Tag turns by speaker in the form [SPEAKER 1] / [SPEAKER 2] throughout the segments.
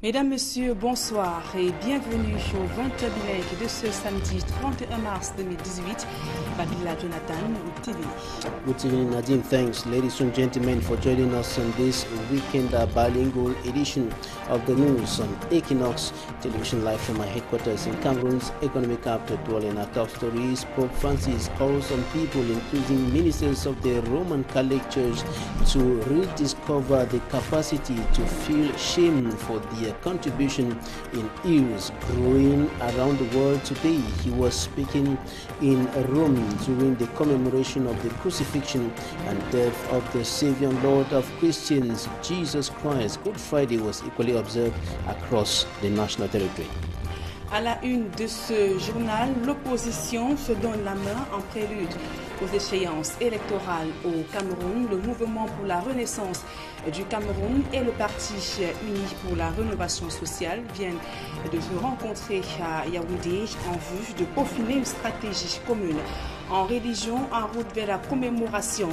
[SPEAKER 1] Mesdames, Messieurs, bonsoir et bienvenue au 20 de ce samedi 31 mars 2018. Babila Jonathan, TV.
[SPEAKER 2] Good evening, Nadine. Thanks, ladies and gentlemen, for joining us on this weekend bilingual edition of the news on Equinox Television, live from my headquarters in Cameroon's economic capital. Dwelling our top stories, Pope Francis calls on people, including ministers of the Roman Catholic Church, to rediscover the capacity to feel shame for their contribution in ills growing around the world today. He was speaking in Rome during the commemoration of the crucifixion and death of the Savior and Lord of Christians, Jesus Christ. Good Friday was equally observed across the national territory.
[SPEAKER 1] À la une de ce journal, l'opposition se donne la main en prélude aux échéances électorales au Cameroun. Le mouvement pour la renaissance du Cameroun et le Parti uni pour la rénovation sociale viennent de se rencontrer à Yaoundé en vue de peaufiner une stratégie commune en religion en route vers la commémoration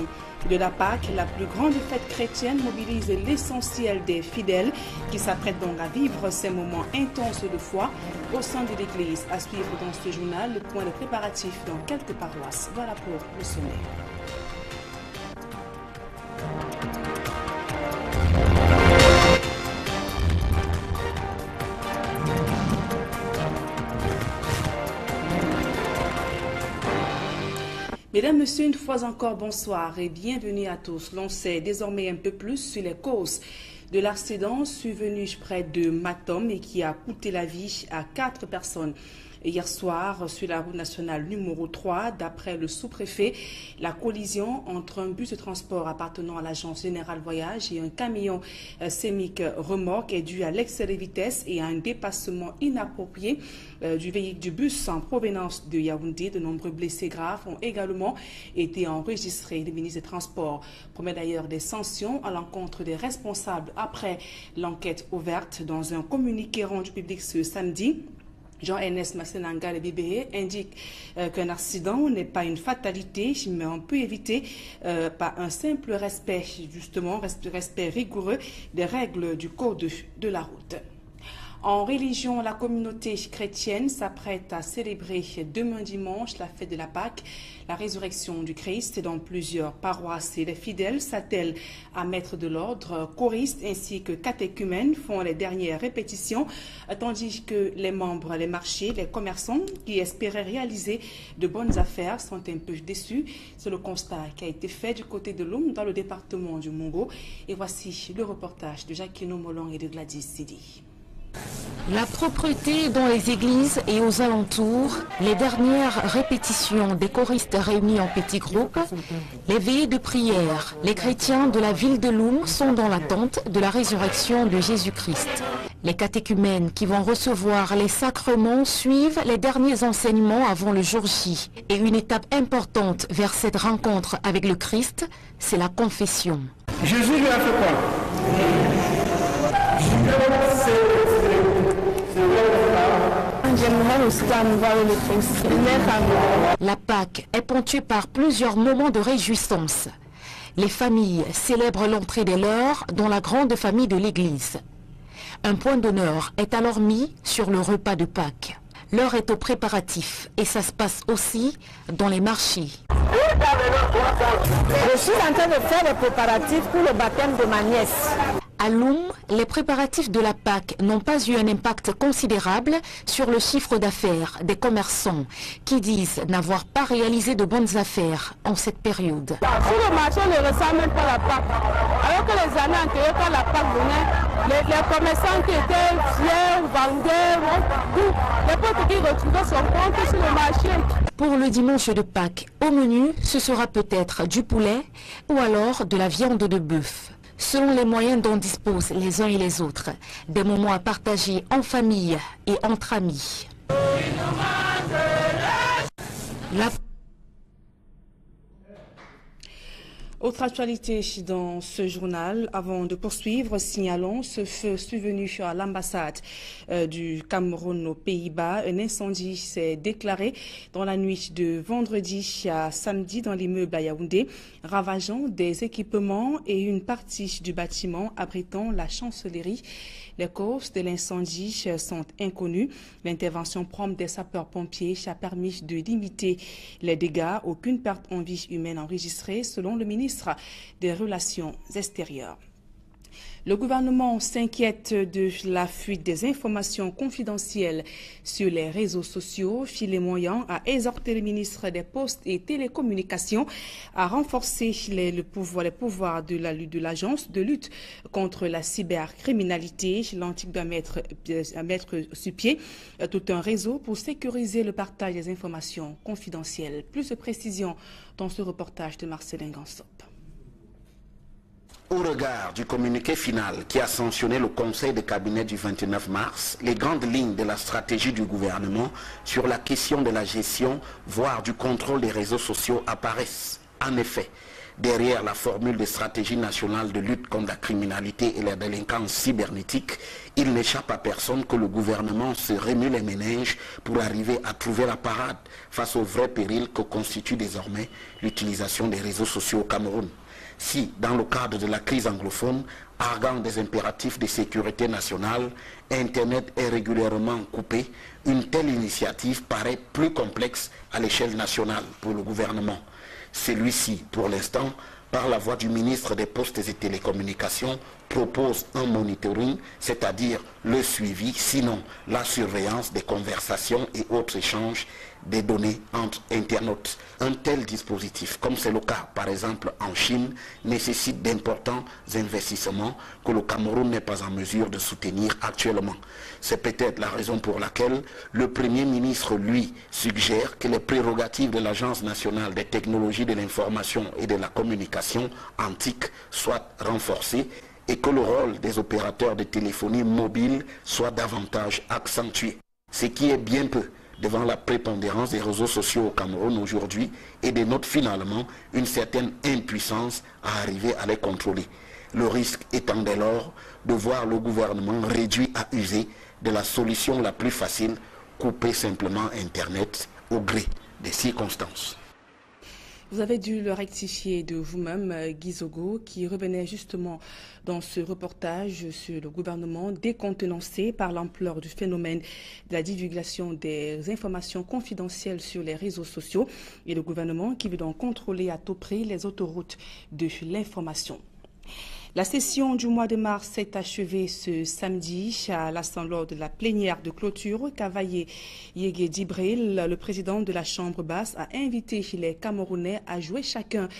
[SPEAKER 1] de la Pâque. La plus grande fête chrétienne mobilise l'essentiel des fidèles qui s'apprêtent donc à vivre ces moments intenses de foi au sein de l'Église. À suivre dans ce journal le point de préparatif dans quelques paroisses. Voilà pour le sommaire. Mesdames, Messieurs, une fois encore, bonsoir et bienvenue à tous. L'on sait désormais un peu plus sur les causes de l'accident survenu près de Matom et qui a coûté la vie à 4 personnes. Hier soir, sur la route nationale numéro 3, d'après le sous-préfet, la collision entre un bus de transport appartenant à l'agence Générale Voyage et un camion sémique remorque est due à l'excès de vitesse et à un dépassement inapproprié du bus en provenance de Yaoundé. De nombreux blessés graves ont également été enregistrés. Le ministre des Transports promet d'ailleurs des sanctions à l'encontre des responsables après l'enquête ouverte. Dans un communiqué rendu public ce samedi, Jean-Ernest Massenanga, le BBE, indique qu'un accident n'est pas une fatalité, mais on peut éviter par un simple respect, justement, respect rigoureux des règles du code de la route. En religion, la communauté chrétienne s'apprête à célébrer demain dimanche la fête de la Pâque, la résurrection du Christ. Dans plusieurs paroisses et les fidèles s'attellent à mettre de l'ordre. Choristes ainsi que catéchumènes font les dernières répétitions, tandis que les membres, les marchés, les commerçants qui espéraient réaliser de bonnes affaires sont un peu déçus. C'est le constat qui a été fait du côté de Loum dans le département du Mongo. Et voici le reportage de Jacquino Molon et de Gladys Sidi.
[SPEAKER 3] La propreté dans les églises et aux alentours, les dernières répétitions des choristes réunis en petits groupes, les veillées de prière. Les chrétiens de la ville de Loum sont dans l'attente de la résurrection de Jésus-Christ. Les catéchumènes qui vont recevoir les sacrements suivent les derniers enseignements avant le jour J. Et une étape importante vers cette rencontre avec le Christ, c'est la confession.
[SPEAKER 4] Jésus lui a fait quoi?
[SPEAKER 3] La Pâque est ponctuée par plusieurs moments de réjouissance. Les familles célèbrent l'entrée des leurs dans la grande famille de l'Église. Un point d'honneur est alors mis sur le repas de Pâques. L'heure est au préparatif et ça se passe aussi dans les marchés.
[SPEAKER 5] Je suis en train de faire les préparatifs pour le baptême de ma nièce.
[SPEAKER 3] À Loum, les préparatifs de la Pâque n'ont pas eu un impact considérable sur le chiffre d'affaires des commerçants qui disent n'avoir pas réalisé de bonnes affaires en cette période.
[SPEAKER 5] Sur le marché, on ne ressent même pas la Pâque. Alors que les années antérieures, quand la Pâque venait, les commerçants qui étaient fiers, vendaient, les potes qui retrouvaient son compte sur le marché.
[SPEAKER 3] Pour le dimanche de Pâques, au menu, ce sera peut-être du poulet ou alors de la viande de bœuf. Selon les moyens dont disposent les uns et les autres, des moments à partager en famille et entre amis.
[SPEAKER 1] Autre actualité dans ce journal, avant de poursuivre, signalons ce feu survenu à l'ambassade du Cameroun aux Pays-Bas. Un incendie s'est déclaré dans la nuit de vendredi à samedi dans l'immeuble à Yaoundé, ravageant des équipements et une partie du bâtiment abritant la chancellerie. Les causes de l'incendie sont inconnues. L'intervention prompte des sapeurs-pompiers a permis de limiter les dégâts. Aucune perte en vie humaine enregistrée selon le ministre des Relations extérieures. Le gouvernement s'inquiète de la fuite des informations confidentielles sur les réseaux sociaux. Philé Moyan a exhorté le ministre des Postes et Télécommunications à renforcer les pouvoirs de l'agence de lutte contre la cybercriminalité. L'antique doit mettre sur pied tout un réseau pour sécuriser le partage des informations confidentielles. Plus de précisions dans ce reportage de Marcelin Gansop.
[SPEAKER 4] Au regard du communiqué final qui a sanctionné le Conseil de cabinet du 29 mars, les grandes lignes de la stratégie du gouvernement sur la question de la gestion, voire du contrôle des réseaux sociaux apparaissent. En effet, derrière la formule de stratégie nationale de lutte contre la criminalité et la délinquance cybernétique, il n'échappe à personne que le gouvernement se remue les méninges pour arriver à trouver la parade face au vrai péril que constitue désormais l'utilisation des réseaux sociaux au Cameroun. Si, dans le cadre de la crise anglophone, arguant des impératifs de sécurité nationale, Internet est régulièrement coupé, une telle initiative paraît plus complexe à l'échelle nationale pour le gouvernement. Celui-ci, pour l'instant, par la voix du ministre des Postes et Télécommunications, propose un monitoring, c'est-à-dire le suivi, sinon la surveillance des conversations et autres échanges des données entre internautes. Un tel dispositif, comme c'est le cas par exemple en Chine, nécessite d'importants investissements que le Cameroun n'est pas en mesure de soutenir actuellement. C'est peut-être la raison pour laquelle le Premier ministre, lui, suggère que les prérogatives de l'Agence nationale des technologies de l'information et de la communication, ANTIC, soient renforcées et que le rôle des opérateurs de téléphonie mobile soit davantage accentué. Ce qui est bien peu devant la prépondérance des réseaux sociaux au Cameroun aujourd'hui et dénote finalement une certaine impuissance à arriver à les contrôler. Le risque étant dès lors de voir le gouvernement réduit à user de la solution la plus facile, couper simplement Internet au gré des circonstances.
[SPEAKER 1] Vous avez dû le rectifier de vous-même, Guy Zogo, qui revenait justement dans ce reportage sur le gouvernement décontenancé par l'ampleur du phénomène de la divulgation des informations confidentielles sur les réseaux sociaux et le gouvernement qui veut donc contrôler à tout prix les autoroutes de l'information. La session du mois de mars s'est achevée ce samedi à l'Assemblée lors de la plénière de clôture. Cavaillé Yégué Dibril, le président de la Chambre basse, a invité les Camerounais à jouer chacun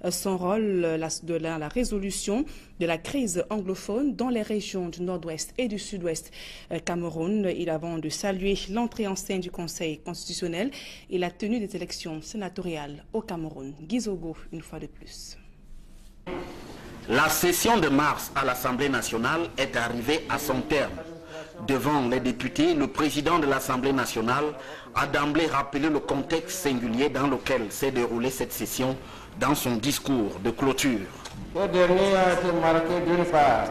[SPEAKER 1] son rôle de la résolution de la crise anglophone dans les régions du nord-ouest et du sud-ouest Cameroun. Il avant de saluer l'entrée en scène du Conseil constitutionnel et la tenue des élections sénatoriales au Cameroun. Guy Zogo, une fois de plus.
[SPEAKER 4] La session de mars à l'Assemblée nationale est arrivée à son terme. Devant les députés, le président de l'Assemblée nationale a d'emblée rappelé le contexte singulier dans lequel s'est déroulée cette session dans son discours de clôture.
[SPEAKER 6] Ce dernier a été marqué d'une part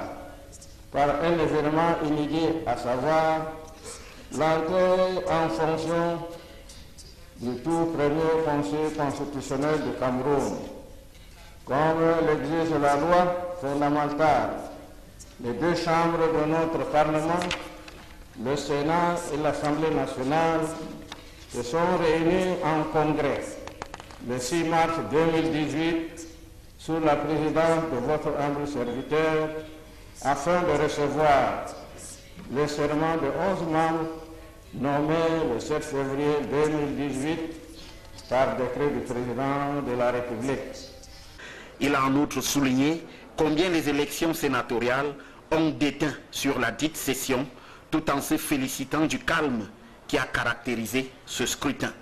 [SPEAKER 6] par un événement inédit, à savoir l'entrée en fonction du tout premier Conseil constitutionnel du Cameroun. Comme l'exige la loi fondamentale, les deux chambres de notre Parlement, le Sénat et l'Assemblée nationale, se sont réunis en congrès le 6 mars 2018 sous la présidence de votre humble serviteur afin de recevoir le serment de 11 membres nommés le 7 février 2018 par décret du président de la République.
[SPEAKER 4] Il a en outre souligné combien les élections sénatoriales ont déteint sur la dite session, tout en se félicitant du calme qui a caractérisé ce scrutin.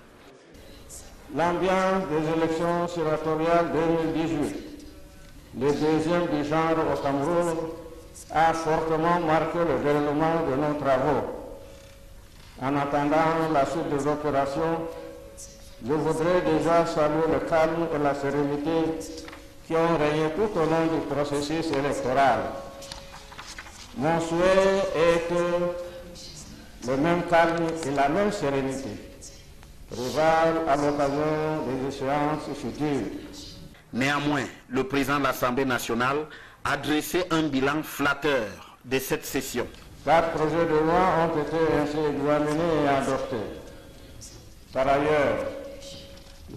[SPEAKER 6] L'ambiance des élections sénatoriales 2018, le deuxième du genre au Cameroun, a fortement marqué le déroulement de nos travaux. En attendant la suite des opérations, je voudrais déjà saluer le calme et la sérénité qui qui ont régné tout au long du processus électoral. Mon souhait est que le même calme et la même sérénité prévalent à l'occasion des échéances futures.
[SPEAKER 4] Néanmoins, le président de l'Assemblée nationale a dressé un bilan flatteur de cette session.
[SPEAKER 6] 4 projets de loi ont été ainsi examinés et adoptés. Par ailleurs,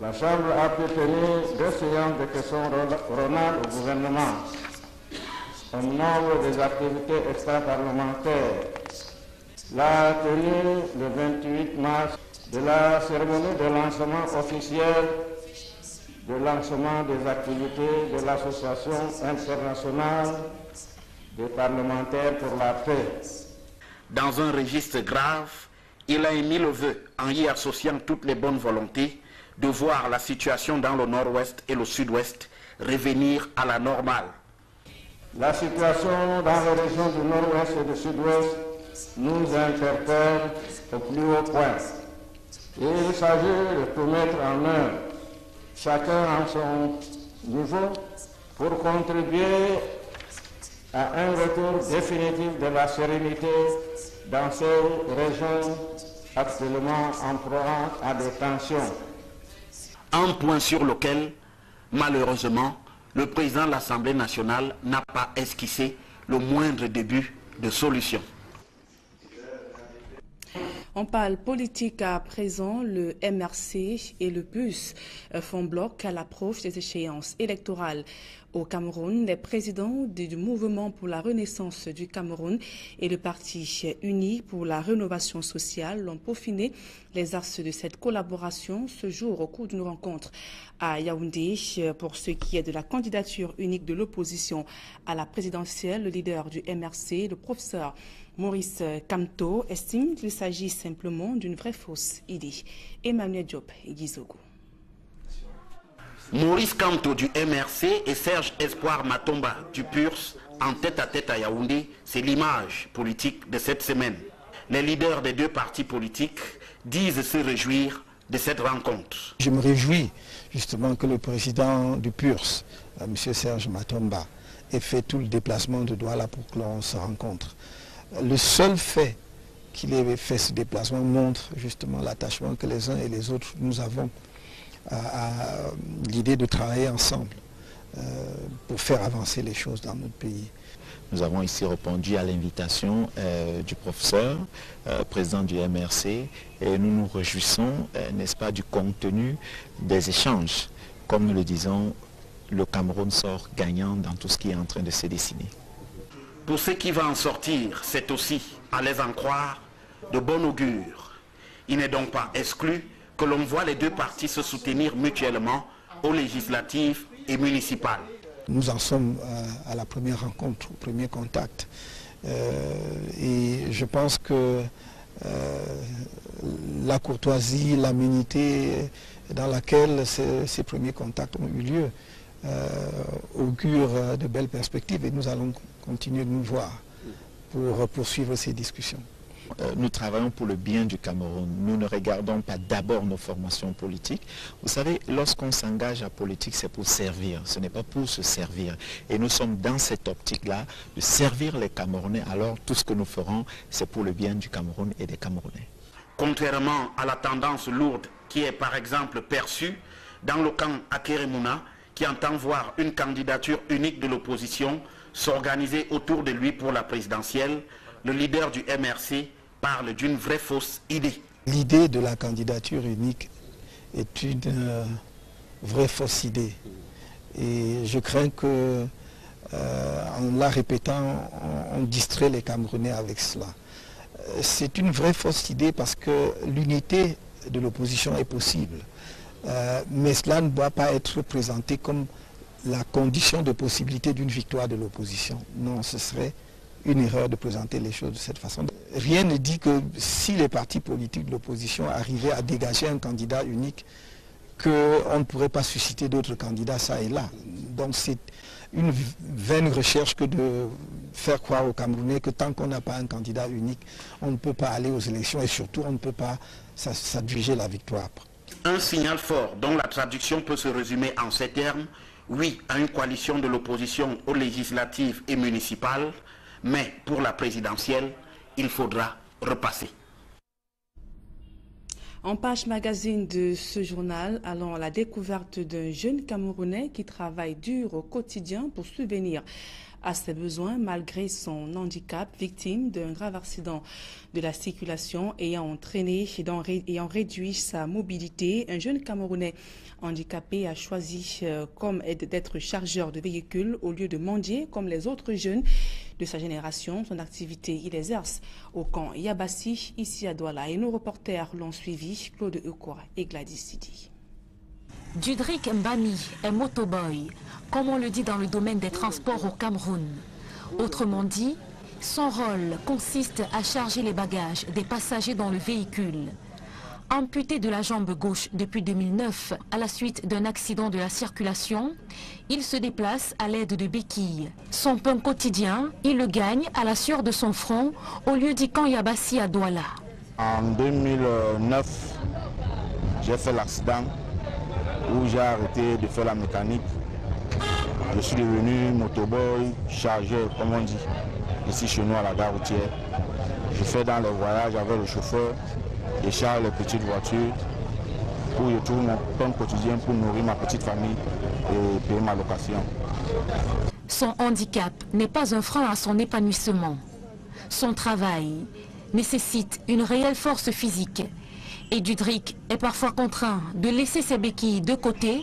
[SPEAKER 6] la Chambre a pu tenir 2 séances de questions orales au gouvernement. Au nombre des activités extra-parlementaires, la tenue le 28 mars de la cérémonie de lancement officiel de lancement des activités de l'Association internationale des parlementaires pour la paix.
[SPEAKER 4] Dans un registre grave, il a émis le vœu, en y associant toutes les bonnes volontés, de voir la situation dans le nord-ouest et le sud-ouest revenir à la normale.
[SPEAKER 6] La situation dans les régions du nord-ouest et du sud-ouest nous interpelle au plus haut point. Et il s'agit de tout mettre en œuvre, chacun à son niveau, pour contribuer à un retour définitif de la sérénité dans ces régions actuellement en proie à des tensions.
[SPEAKER 4] Un point sur lequel, malheureusement, le président de l'Assemblée nationale n'a pas esquissé le moindre début de solution.
[SPEAKER 1] On parle politique à présent. Le MRC et le PURS font bloc à l'approche des échéances électorales au Cameroun. Les présidents du Mouvement pour la Renaissance du Cameroun et le Parti uni pour la Rénovation sociale ont peaufiné les axes de cette collaboration ce jour au cours d'une rencontre à Yaoundé. Pour ce qui est de la candidature unique de l'opposition à la présidentielle, le leader du MRC, le professeur Maurice Kamto, estime qu'il s'agit simplement d'une vraie fausse idée. Emmanuel Diop et Gizogo.
[SPEAKER 4] Maurice Kamto du MRC et Serge Espoir Matomba du PURS en tête-à-tête à Yaoundé, c'est l'image politique de cette semaine. Les leaders des 2 partis politiques disent se réjouir de cette rencontre.
[SPEAKER 7] Je me réjouis justement que le président du PURS, M. Serge Matomba, ait fait tout le déplacement de Douala pour que l'on se rencontre. Le seul fait qu'il ait fait ce déplacement montre justement l'attachement que les uns et les autres nous avons à l'idée de travailler ensemble pour faire avancer les choses dans notre pays.
[SPEAKER 8] Nous avons ici répondu à l'invitation du professeur, président du MRC, et nous nous réjouissons, n'est-ce pas, du contenu des échanges. Comme nous le disons, le Cameroun sort gagnant dans tout ce qui est en train de se dessiner.
[SPEAKER 4] Pour ce qui va en sortir, c'est aussi, à les en croire, de bon augure. Il n'est donc pas exclu que l'on voit les 2 partis se soutenir mutuellement aux législatives et municipales.
[SPEAKER 7] Nous en sommes à la première rencontre, au premier contact. Et je pense que la courtoisie, l'aménité dans laquelle ces premiers contacts ont eu lieu augure de belles perspectives et nous allons continuer de nous voir pour poursuivre ces discussions.
[SPEAKER 8] Nous travaillons pour le bien du Cameroun. Nous ne regardons pas d'abord nos formations politiques. Vous savez, lorsqu'on s'engage à politique, c'est pour servir. Ce n'est pas pour se servir. Et nous sommes dans cette optique-là de servir les Camerounais. Alors tout ce que nous ferons, c'est pour le bien du Cameroun et des Camerounais.
[SPEAKER 4] Contrairement à la tendance lourde qui est par exemple perçue dans le camp Akeremouna, qui entend voir une candidature unique de l'opposition s'organiser autour de lui pour la présidentielle, le leader du MRC parle d'une vraie fausse idée.
[SPEAKER 7] L'idée de la candidature unique est une vraie fausse idée. Et je crains que, en la répétant, on distrait les Camerounais avec cela. C'est une vraie fausse idée parce que l'unité de l'opposition est possible. Mais cela ne doit pas être présenté comme la condition de possibilité d'une victoire de l'opposition. Non, ce serait une erreur de présenter les choses de cette façon. Rien ne dit que si les partis politiques de l'opposition arrivaient à dégager un candidat unique, qu'on ne pourrait pas susciter d'autres candidats ça et là. Donc c'est une vaine recherche que de faire croire aux Camerounais que tant qu'on n'a pas un candidat unique, on ne peut pas aller aux élections et surtout on ne peut pas s'adjuger la victoire.
[SPEAKER 4] Un signal fort dont la traduction peut se résumer en ces termes: Oui à une coalition de l'opposition aux législatives et municipales, mais pour la présidentielle, il faudra repasser.
[SPEAKER 1] En page magazine de ce journal, allons à la découverte d'un jeune Camerounais qui travaille dur au quotidien pour subvenir à ses besoins malgré son handicap, victime d'un grave accident de la circulation ayant réduit sa mobilité. Un jeune Camerounais handicapé a choisi d'être chargeur de véhicules au lieu de mendier comme les autres jeunes de sa génération. Son activité, il exerce au camp Yabassi, ici à Douala. Et nos reporters l'ont suivi, Claude Eukora et Gladys Sidi.
[SPEAKER 3] Dudrik Mbami est motoboy, comme on le dit dans le domaine des transports au Cameroun. Autrement dit, son rôle consiste à charger les bagages des passagers dans le véhicule. Amputé de la jambe gauche depuis 2009 à la suite d'un accident de la circulation, il se déplace à l'aide de béquilles. Son pain quotidien, il le gagne à la sueur de son front au lieu du camp Yabassi à Douala.
[SPEAKER 6] En 2009, j'ai fait l'accident où j'ai arrêté de faire la mécanique. Je suis devenu motoboy, chargeur, comme on dit, ici chez nous à la gare routière. Je fais dans les voyages avec le chauffeur, je charge les petites voitures où je trouve mon pain quotidien pour nourrir ma petite famille et payer ma location.
[SPEAKER 3] Son handicap n'est pas un frein à son épanouissement. Son travail nécessite une réelle force physique. Et Dudrik est parfois contraint de laisser ses béquilles de côté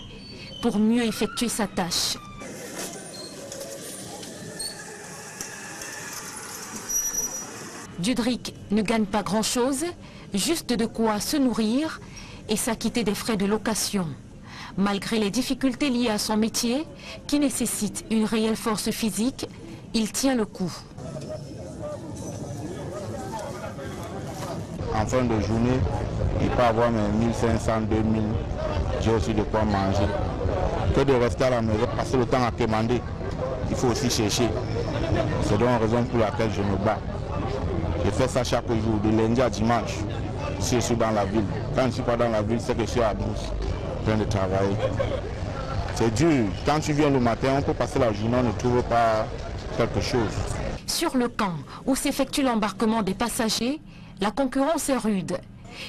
[SPEAKER 3] pour mieux effectuer sa tâche. Dudrik ne gagne pas grand-chose, juste de quoi se nourrir et s'acquitter des frais de location. Malgré les difficultés liées à son métier, qui nécessite une réelle force physique, il tient le coup.
[SPEAKER 6] En fin de journée, il peut avoir mes 1500, 2000, j'ai aussi de quoi manger. Que de rester à la maison, passer le temps à commander, il faut aussi chercher. C'est donc la raison pour laquelle je me bats. Je fais ça chaque jour, de lundi à dimanche, si je suis dans la ville. Quand je ne suis pas dans la ville, c'est que je suis à Brousse, en train de travailler. C'est dur. Quand tu viens le matin, on peut passer la journée, on ne trouve pas quelque chose.
[SPEAKER 3] Sur le camp où s'effectue l'embarquement des passagers, la concurrence est rude.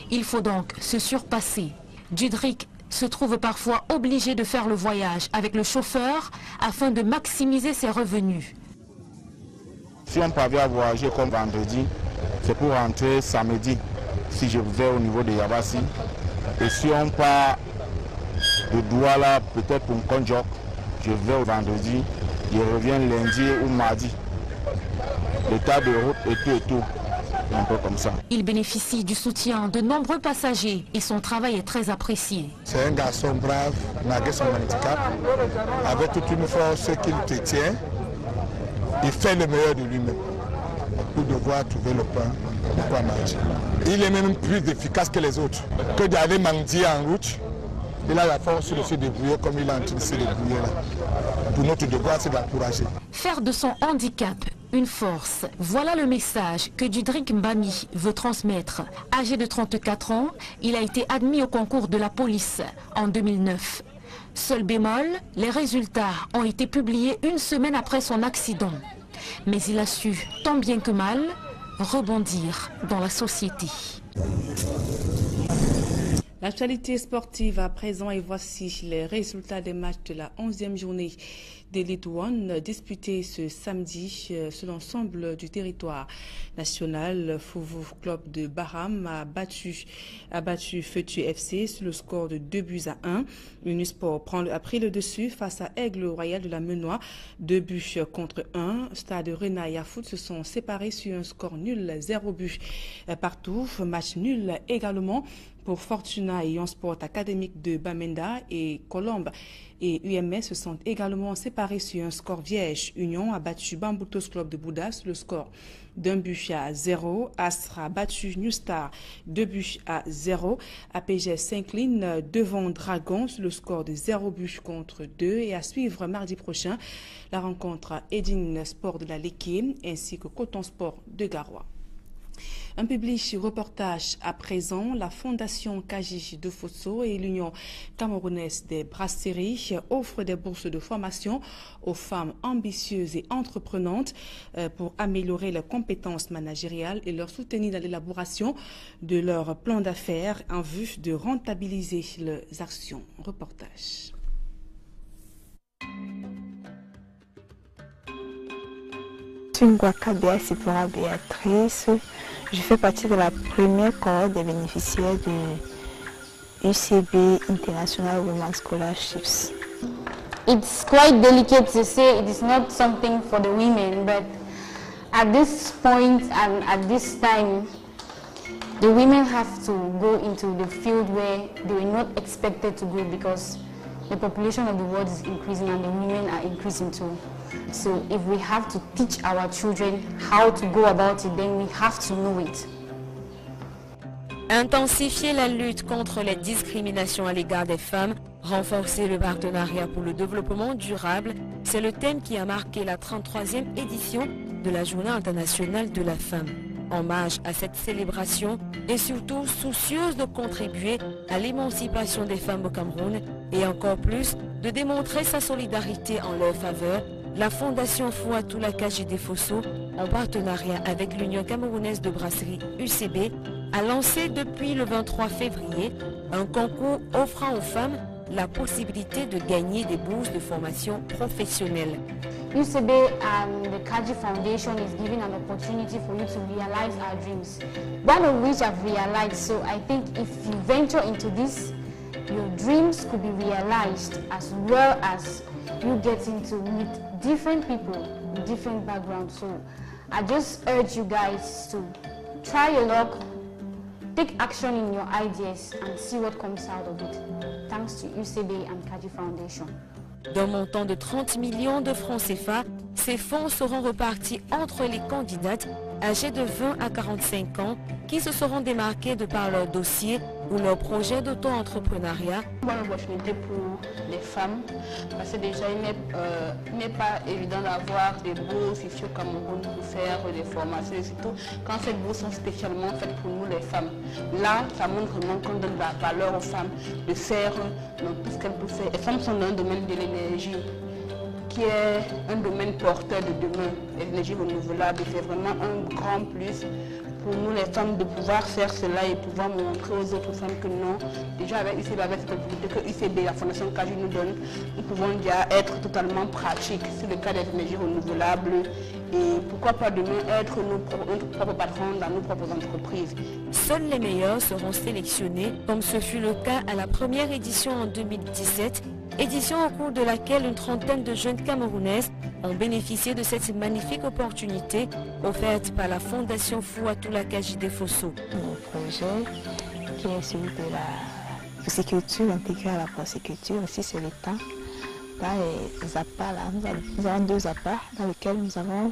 [SPEAKER 3] Il faut donc se surpasser. Dudrik se trouve parfois obligé de faire le voyage avec le chauffeur afin de maximiser ses revenus.
[SPEAKER 6] Si on parvient à voyager comme vendredi, c'est pour rentrer samedi, si je vais au niveau de Yabassi. Et si on part de Douala, peut-être pour Konjok, je vais au vendredi, je reviens lundi ou mardi. L'état de route et tout. Un peu comme ça.
[SPEAKER 3] Il bénéficie du soutien de nombreux passagers et son travail est très apprécié.
[SPEAKER 9] C'est un garçon brave, malgré son handicap, avec toute une force qu'il te tient. Il fait le meilleur de lui-même pour devoir trouver le pain, de quoi manger. Il est même plus efficace que les autres. Que d'aller mendier en route, il a la force de se débrouiller comme il est en train de se débrouiller là. Pour notre devoir, c'est d'encourager.
[SPEAKER 3] Faire de son handicap une force, voilà le message que Dudrik Mbami veut transmettre. Âgé de 34 ans, il a été admis au concours de la police en 2009. Seul bémol, les résultats ont été publiés une semaine après son accident. Mais il a su, tant bien que mal, rebondir dans la société.
[SPEAKER 1] L'actualité sportive à présent et voici les résultats des matchs de la 11e journée d'Elite One disputés ce samedi sur l'ensemble du territoire national. Foufou Club de Baham a battu Feutu FC sur le score de 2-1. Unisport a pris le dessus face à Aigle Royal de la Menois, 2-1. Stade Rena et Afoot se sont séparés sur un score nul, 0 but partout. Match nul également pour Fortuna et Yon Sport Académique de Bamenda et Colombe et UMS se sont également séparés sur un score vierge. Union a battu Bamboutos Club de Bouddha sur le score d'1-0. Astra a battu New Star 2-0. APG s'incline devant Dragon sur le score de 0-2 et à suivre mardi prochain la rencontre Edine Sport de la Léké ainsi que Coton Sport de Garoua. Un public reportage à présent. La Fondation Kaji de Fosso et l'Union camerounaise des brasseries offrent des bourses de formation aux femmes ambitieuses et entreprenantes pour améliorer leurs compétences managériales et leur soutenir dans l'élaboration de leur plan d'affaires en vue de rentabiliser leurs actions. Reportage.
[SPEAKER 10] Ngwaka Sipora Béatrice, je fais partie de la première cohorte des bénéficiaires du UCB International Women's Scholarships.
[SPEAKER 11] It's quite delicate to say it is not something for the women, but at this point and at this time, the women have to go into the field where they were not expected to go because the population of the world is increasing and the women are increasing too. So if we have to teach our children how to go about it, then we have to know it.
[SPEAKER 3] Intensifier la lutte contre les discriminations à l'égard des femmes, renforcer le partenariat pour le développement durable, c'est le thème qui a marqué la 33e édition de la Journée internationale de la femme. Hommage à cette célébration et surtout soucieuse de contribuer à l'émancipation des femmes au Cameroun et encore plus de démontrer sa solidarité en leur faveur, la Fondation Fouatoula Kaji de Fosso, en partenariat avec l'Union camerounaise de brasserie UCB, a lancé depuis le 23 février un concours offrant aux femmes la possibilité de gagner des bourses de formation professionnelle.
[SPEAKER 11] UCB and the Kaji Foundation is giving an opportunity for you to realize our dreams, one of which I've realized. So I think if you venture into this, your dreams could be realized as well as you getting to meet different people with different backgrounds. So I just urge you guys to try your luck, take action in your ideas and see what comes out of it. Thanks to UCB and Kaji Foundation.
[SPEAKER 3] D'un montant de 30 millions de francs CFA, ces fonds seront repartis entre les candidates âgées de 20 à 45 ans qui se seront démarquées de par leur dossier ou leur projet d'auto-entrepreneuriat.
[SPEAKER 5] Bonne opportunité pour les femmes parce que déjà il n'est pas évident d'avoir des bourses ici au Cameroun pour faire des formations et surtout quand ces bourses sont spécialement faites pour nous les femmes. Là, ça montre vraiment qu'on donne la valeur aux femmes de faire tout ce qu'elles peuvent faire. Les femmes sont dans un domaine de l'énergie qui est un domaine porteur de demain, l'énergie renouvelable. C'est vraiment un grand plus pour nous les femmes de pouvoir faire cela et pouvoir montrer aux autres femmes que non, déjà avec UCB, avec cette opportunité que UCB, la Fondation Kaji nous donne, nous pouvons déjà être totalement pratiques sur le cas des énergies renouvelables et pourquoi pas demain être notre propre patron dans nos propres entreprises.
[SPEAKER 3] Seuls les meilleurs seront sélectionnés, comme ce fut le cas à la première édition en 2017, édition au cours de laquelle une trentaine de jeunes Camerounaises ont bénéficié de cette magnifique opportunité offerte par la Fondation Fouatoula Kaji de Fosso.
[SPEAKER 10] Mon projet qui est celui de la pisciculture intégrée à la porciculture, aussi c'est l'État. Dans les appâts, là, nous avons deux appâts dans lesquels nous avons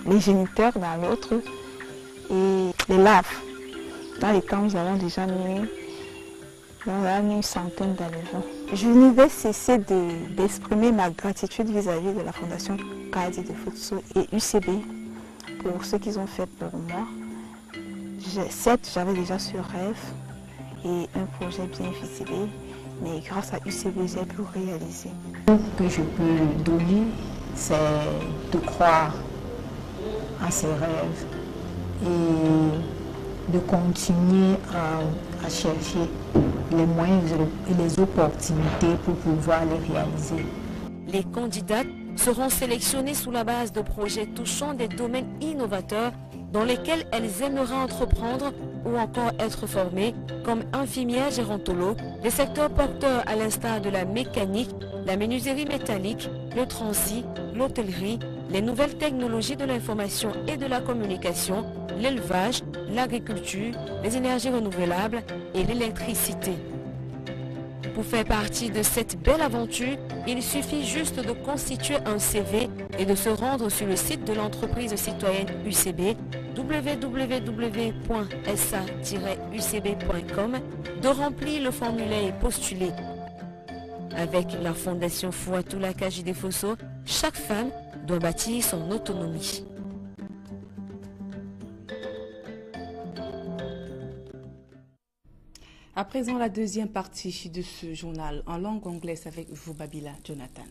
[SPEAKER 10] les géniteurs dans l'autre et les laves. Dans les temps, nous avons déjà mis une centaine d'éléphants. Je ne vais cesser d'exprimer ma gratitude vis-à-vis de la Fondation Kaji de Fosso et UCB pour ce qu'ils ont fait pour moi. Certes, j'avais déjà ce rêve et un projet bien ficelé, mais grâce à UCB, j'ai pu réaliser.
[SPEAKER 12] Ce que je peux donner, c'est de croire à ses rêves et de continuer à chercher les moyens et les opportunités pour pouvoir les réaliser.
[SPEAKER 3] Les candidates seront sélectionnées sous la base de projets touchant des domaines innovateurs dans lesquels elles aimeraient entreprendre ou encore être formées, comme infirmières gérontologues, des secteurs porteurs à l'instar de la mécanique, la menuiserie métallique, le transit, l'hôtellerie, les nouvelles technologies de l'information et de la communication, l'élevage, l'agriculture, les énergies renouvelables et l'électricité. Pour faire partie de cette belle aventure, il suffit juste de constituer un CV et de se rendre sur le site de l'entreprise citoyenne UCB, www.sa-ucb.com, de remplir le formulaire et postuler. Avec la Fondation Fouatoula Kaji de Fosso, chaque femme doit bâtir son autonomie.
[SPEAKER 1] À présent, la deuxième partie de ce journal en langue anglaise avec vous, Babila Jonathan.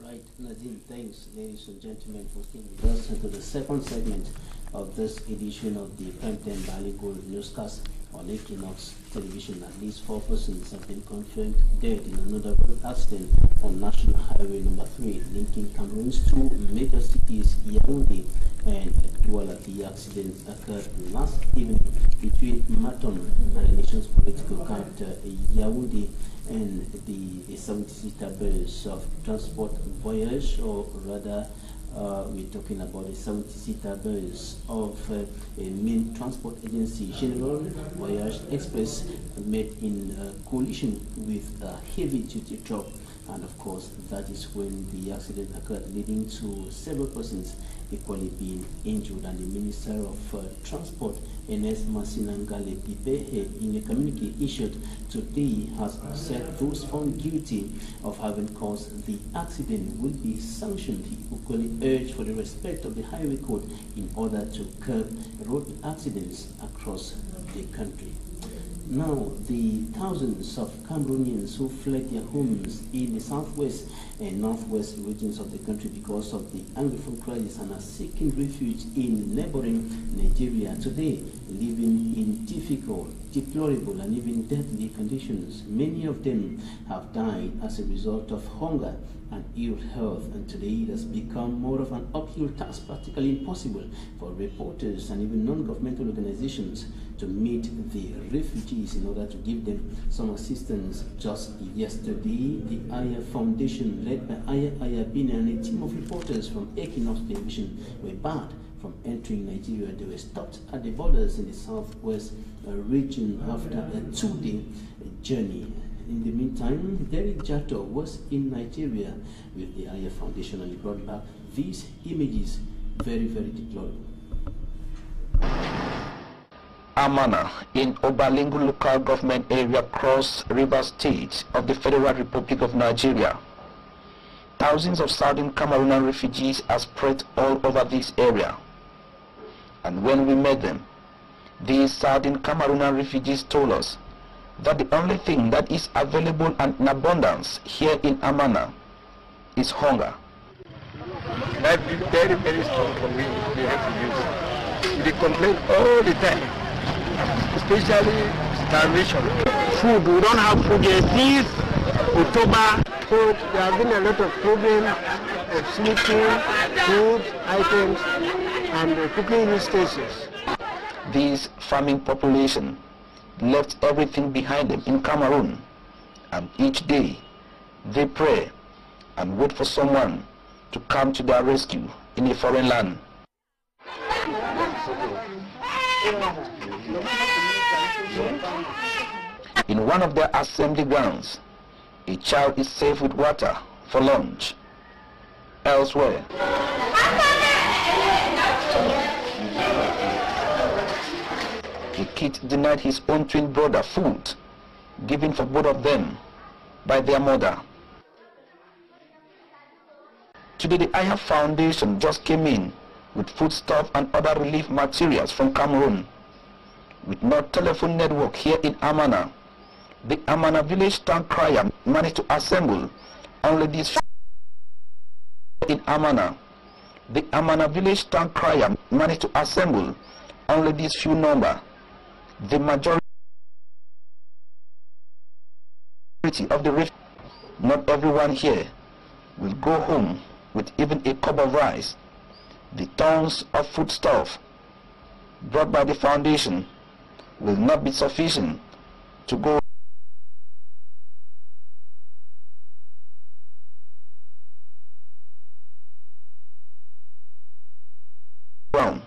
[SPEAKER 2] Right, Nadine, thanks, ladies and gentlemen, for staying with us into the second segment of this edition of the Primetime Bilingual Newscast on Equinox Television. At least 4 persons have been confirmed dead in another road accident on National Highway number 3, linking Cameroon's 2 major cities, Yaoundé and Douala. The accident occurred last evening between Maton and the nation's political capital, Yaoundé, and the 70-seater bus of Transport Voyage, or rather we're talking about a 70-seater bus of a main transport agency, General Voyage Express, made in coalition with a heavy-duty truck. And of course, that is when the accident occurred, leading to several persons equally being injured. And the Minister of Transport, Enes Masinangale Pipehe, in a communique issued today, has said those found guilty of having caused the accident will be sanctioned. He equally urged for the respect of the highway code in order to curb road accidents across the country. Now, the thousands of Cameroonians who fled their homes in the southwest and northwest regions of the country because of the Anglophone crisis and are seeking refuge in neighboring Nigeria today, living in difficult, deplorable, and even deadly conditions. Many of them have died as a result of hunger and ill health, and today it has become more of an uphill task, practically impossible for reporters and even non-governmental organizations to meet the refugees in order to give them some assistance. Just yesterday, the Aya Foundation, led by Aya Ayabina and a team of reporters from Equinox Television, were barred from entering Nigeria. They were stopped at the borders in the southwest region after a 2-day journey. In the meantime, Derek Jato was in Nigeria with the Aya Foundation, and he brought back these images, very, very deplorable.
[SPEAKER 4] Amana in Obalingu local government area, Cross River State of the Federal Republic of Nigeria. Thousands of Southern Cameroonian refugees are spread all over this area. And when we met them, these Southern Cameroonian refugees told us that the only thing that is available and in abundance here in Amana is hunger.
[SPEAKER 6] Life is very, very strong for me, the refugees. They complain all the time, especially starvation. Food, we don't have food yet. Since October, so there have been a lot of problems of sleeping, food items, and cooking stations.
[SPEAKER 4] This farming population left everything behind them in Cameroon, and each day they pray and wait for someone to come to their rescue in a foreign land. In one of their assembly grounds, a child is safe with water for lunch. Elsewhere, a kid denied his own twin brother food given for both of them by their mother. Today, the Aya Foundation just came in with foodstuff and other relief materials from Cameroon. With no telephone network here in Amana, the Amana village town crier managed to assemble only these in Amana. The Amana village town crier managed to assemble only these few number. The majority of the refugees, not everyone here will go home with even a cup of rice. The tons of foodstuff brought by the foundation will not be sufficient to go around.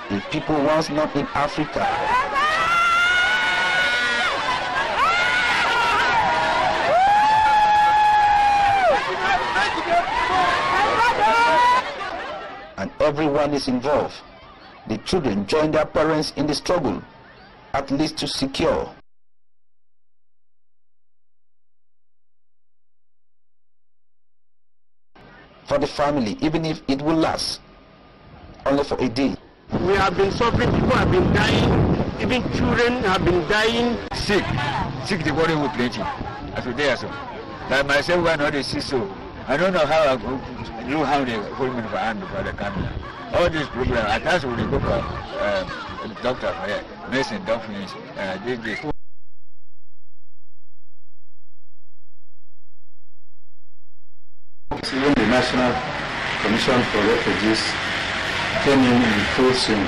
[SPEAKER 4] The people once known in Africa and everyone is involved. The children join their parents in the struggle, at least to secure for the family, even if it will last only for a day.
[SPEAKER 6] We have been suffering, people have been dying.
[SPEAKER 13] Even children have been dying.
[SPEAKER 14] Sick the body will plenty. As we there, so like myself, when all they see so, I don't know how I go know how they hold me for hand for the camera. All these problems, at times when they go for doctor for medicine, don't finish. This.
[SPEAKER 15] Even the National Commission for Refugees came in full swing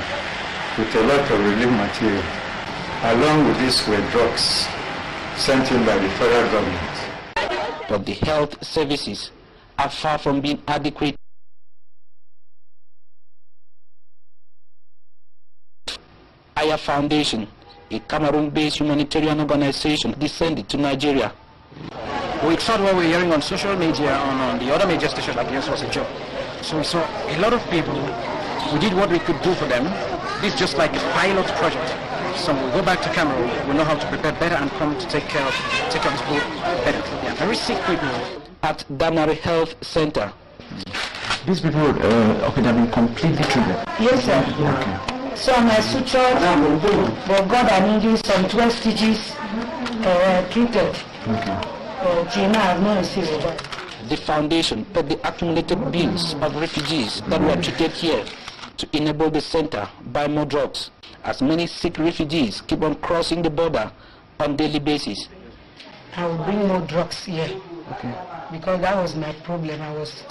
[SPEAKER 15] with a lot of relief material. Along with this were drugs sent in by the federal government.
[SPEAKER 4] But the health services are far from being adequate. Aya Foundation, a Cameroon-based humanitarian organization, descended to Nigeria.
[SPEAKER 16] We thought what we were hearing on social media, on the other major stations like this was a joke. So we saw a lot of people. We did what we could do for them. This is just like a pilot project. So we'll go back to Cameroon, we'll know how to prepare better and come to take care of this boat better. They are very sick people.
[SPEAKER 4] At Damari Health Center.
[SPEAKER 16] These people have been completely treated?
[SPEAKER 17] Yes, sir.
[SPEAKER 16] Okay.
[SPEAKER 17] Some are sutured, but God and injuries, some 12 stitches treated.
[SPEAKER 16] Okay.
[SPEAKER 17] Gina has not received that.
[SPEAKER 4] The foundation paid the accumulated bills of refugees that were treated here to enable the center buy more drugs, as many sick refugees keep on crossing the border on daily basis.
[SPEAKER 17] I will bring more drugs here.
[SPEAKER 16] Okay.
[SPEAKER 17] Because that was my problem. I was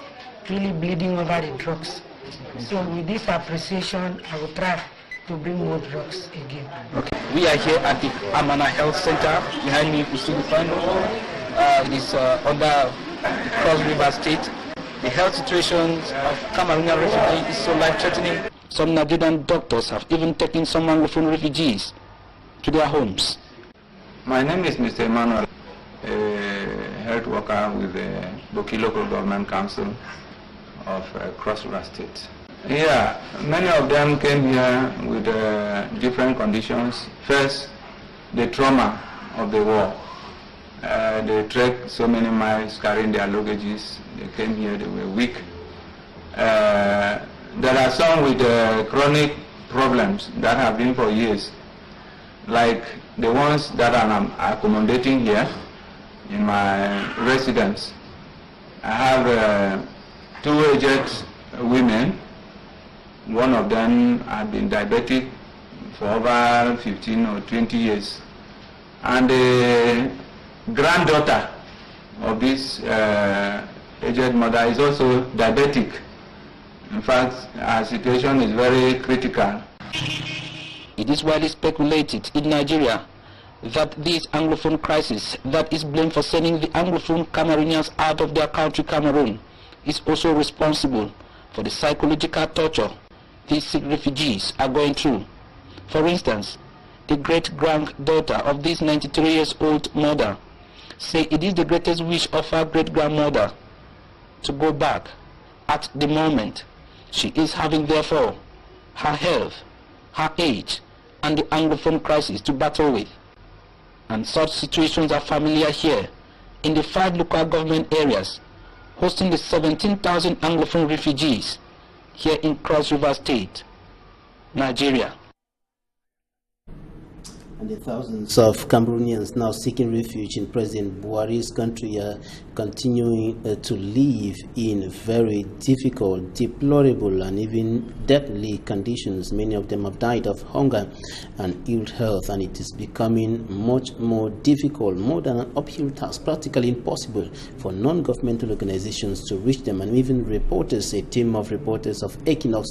[SPEAKER 17] really bleeding over the drugs. So with this appreciation, I will try to bring more drugs again.
[SPEAKER 16] Okay. We are here at the Amana Health Center. Behind me, you see the final. It is under Cross River State. The health situation of Cameroonian refugees is so life-threatening.
[SPEAKER 4] Some Nigerian doctors have even taken some Anglophone refugees to their homes.
[SPEAKER 15] My name is Mr. Emmanuel, a health worker with the Boki Local Government Council of Cross River State. Yeah, many of them came here with different conditions. First, the trauma of the war. They trekked so many miles carrying their luggages. They came here, they were weak. There are some with chronic problems that have been for years, like the ones that I'm accommodating here in my residence. I have 2 aged women. One of them had been diabetic for over 15 or 20 years. And the granddaughter of this aged mother is also diabetic. In fact, our situation is very critical.
[SPEAKER 4] It is widely speculated in Nigeria that this Anglophone crisis that is blamed for sending the Anglophone Cameroonians out of their country, Cameroon, is also responsible for the psychological torture these sick refugees are going through. For instance, the great-granddaughter of this 93-year-old mother say it is the greatest wish of her great-grandmother to go back. At the moment, she is having therefore her health, her age, and the Anglophone crisis to battle with. And such situations are familiar here in the 5 local government areas hosting the 17,000 Anglophone refugees here in Cross River State, Nigeria.
[SPEAKER 2] And the thousands of Cameroonians now seeking refuge in President Buhari's country are continuing to live in very difficult, deplorable, and even deadly conditions. Many of them have died of hunger and ill health, and it is becoming much more difficult, more than an uphill task, practically impossible for non-governmental organizations to reach them. And even reporters, a team of reporters of Equinox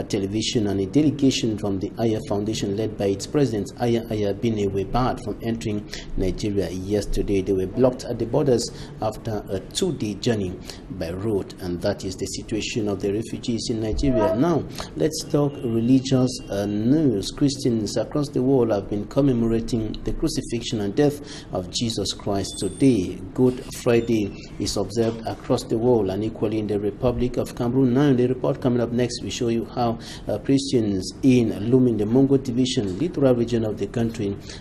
[SPEAKER 2] Television and a delegation from the Aya Foundation led by its president, Aya Bine, were barred from entering Nigeria yesterday. They were blocked at the borders after a 2-day journey by road, and that is the situation of the refugees in Nigeria. Now, let's talk religious news. Christians across the world have been commemorating the crucifixion and death of Jesus Christ today. Good Friday is observed across the world and equally in the Republic of Cameroon. Now, in the report coming up next, we show you how Christians in Lomé, the Mongo Division, littoral region of the country,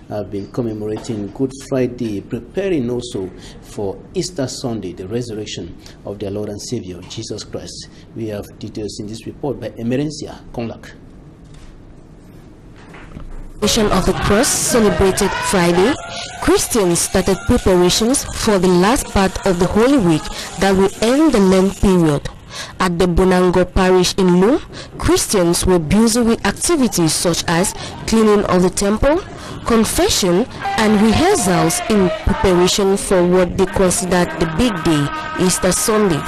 [SPEAKER 2] have been commemorating Good Friday, preparing also for Easter Sunday, the resurrection of their Lord and Savior, Jesus Christ. We have details in this report by Emerencia Konlak.
[SPEAKER 18] of the Cross celebrated Friday, Christians started preparations for the last part of the Holy Week that will end the Lent period. At the Bonango Parish in Lum, Christians were busy with activities such as cleaning of the temple, confession, and rehearsals in preparation for what they considered the big day, Easter Sunday.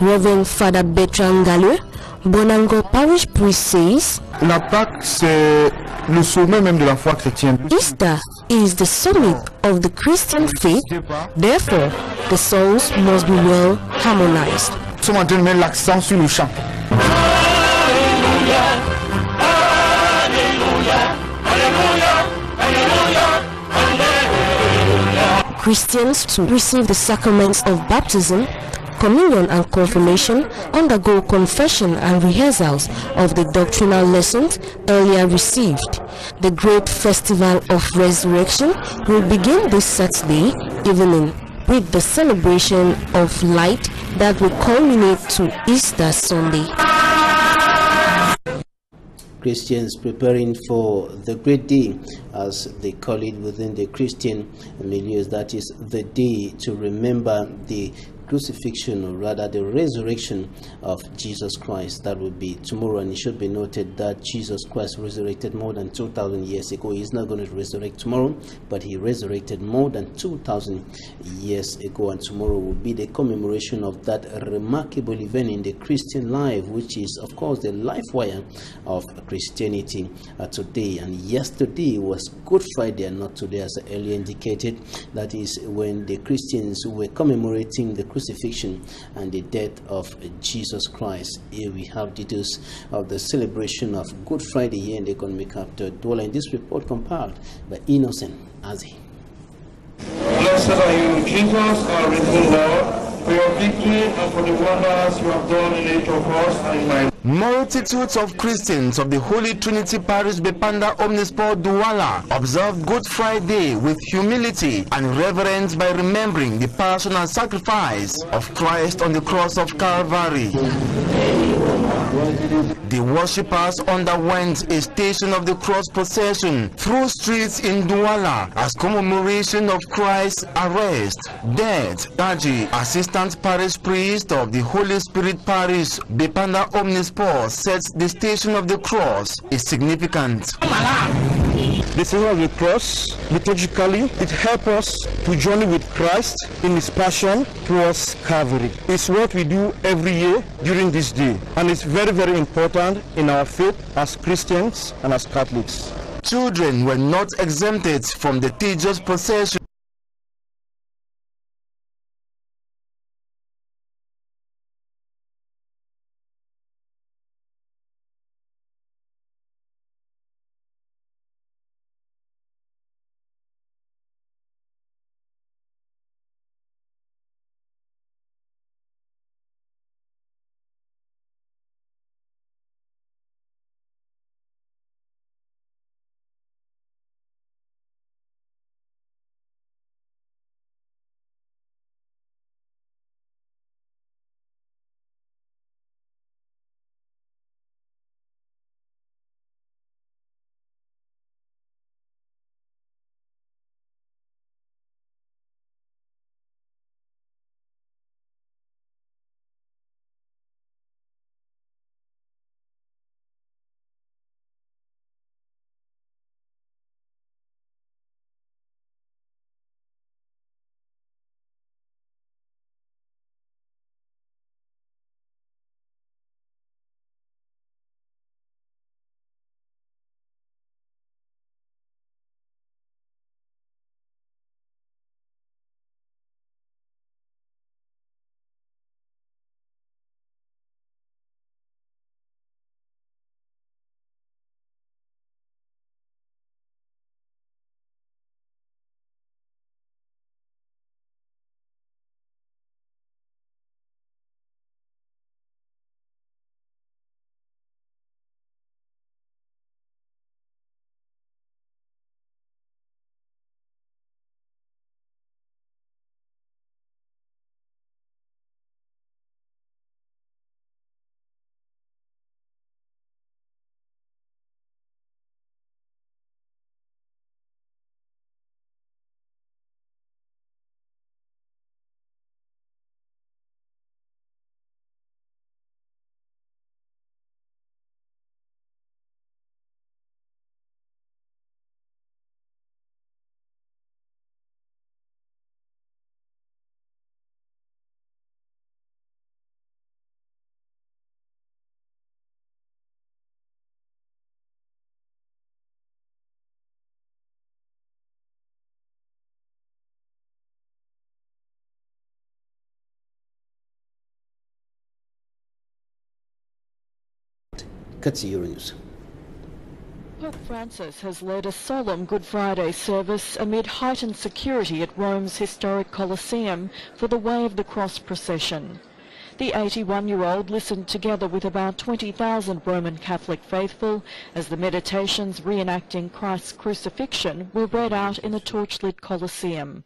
[SPEAKER 18] Reverend Father Bertrand Galeux, Bonango Parish priest, says,
[SPEAKER 19] La Pâque, c'est le sommet même de la foi chrétienne.
[SPEAKER 18] Easter is the summit of the Christian faith, therefore the songs must be well harmonized.
[SPEAKER 19] Nous sommes en train de mettre l'accent sur le chant.
[SPEAKER 18] Christians to receive the sacraments of baptism, communion and confirmation undergo confession and rehearsals of the doctrinal lessons earlier received. The great festival of resurrection will begin this Saturday evening with the celebration of light that will culminate to Easter Sunday.
[SPEAKER 2] Christians preparing for the great day, as they call it within the Christian milieu, that is the day to remember the crucifixion, or rather the resurrection of Jesus Christ. That will be tomorrow, and it should be noted that Jesus Christ resurrected more than 2,000 years ago. He's not going to resurrect tomorrow, but he resurrected more than 2,000 years ago, and tomorrow will be the commemoration of that remarkable event in the Christian life, which is of course the life wire of Christianity today. And yesterday was Good Friday, and not today, as I earlier indicated. That is when the Christians were commemorating the crucifixion and the death of Jesus Christ. Here we have details of the celebration of Good Friday here in the economic capital Douala. In this report compiled by Innocent Azi.
[SPEAKER 6] Blessed are you, Jesus, our risen Lord, for your victory and for the wonders you have done in each of us and in my.
[SPEAKER 20] Multitudes of Christians of the Holy Trinity Parish Bepanda Omnisport Douala observed Good Friday with humility and reverence by remembering the passion and sacrifice of Christ on the cross of Calvary. The worshippers underwent a Station of the Cross procession through streets in Douala as commemoration of Christ's arrest, death. Daji, Assistant Parish Priest of the Holy Spirit Parish Bepanda Omnisport, says the Station of the Cross is significant.
[SPEAKER 19] The Station of the Cross, liturgically, it helps us to journey with Christ in his passion towards Calvary. It's what we do every year during this day, and it's very, very important in our faith as Christians and as Catholics.
[SPEAKER 20] Children were not exempted from the tedious procession.
[SPEAKER 2] Katsi Euronews.
[SPEAKER 21] Pope Francis has led a solemn Good Friday service amid heightened security at Rome's historic Colosseum for the Way of the Cross procession. The 81-year-old listened together with about 20,000 Roman Catholic faithful as the meditations reenacting Christ's crucifixion were read out in the torchlit Colosseum.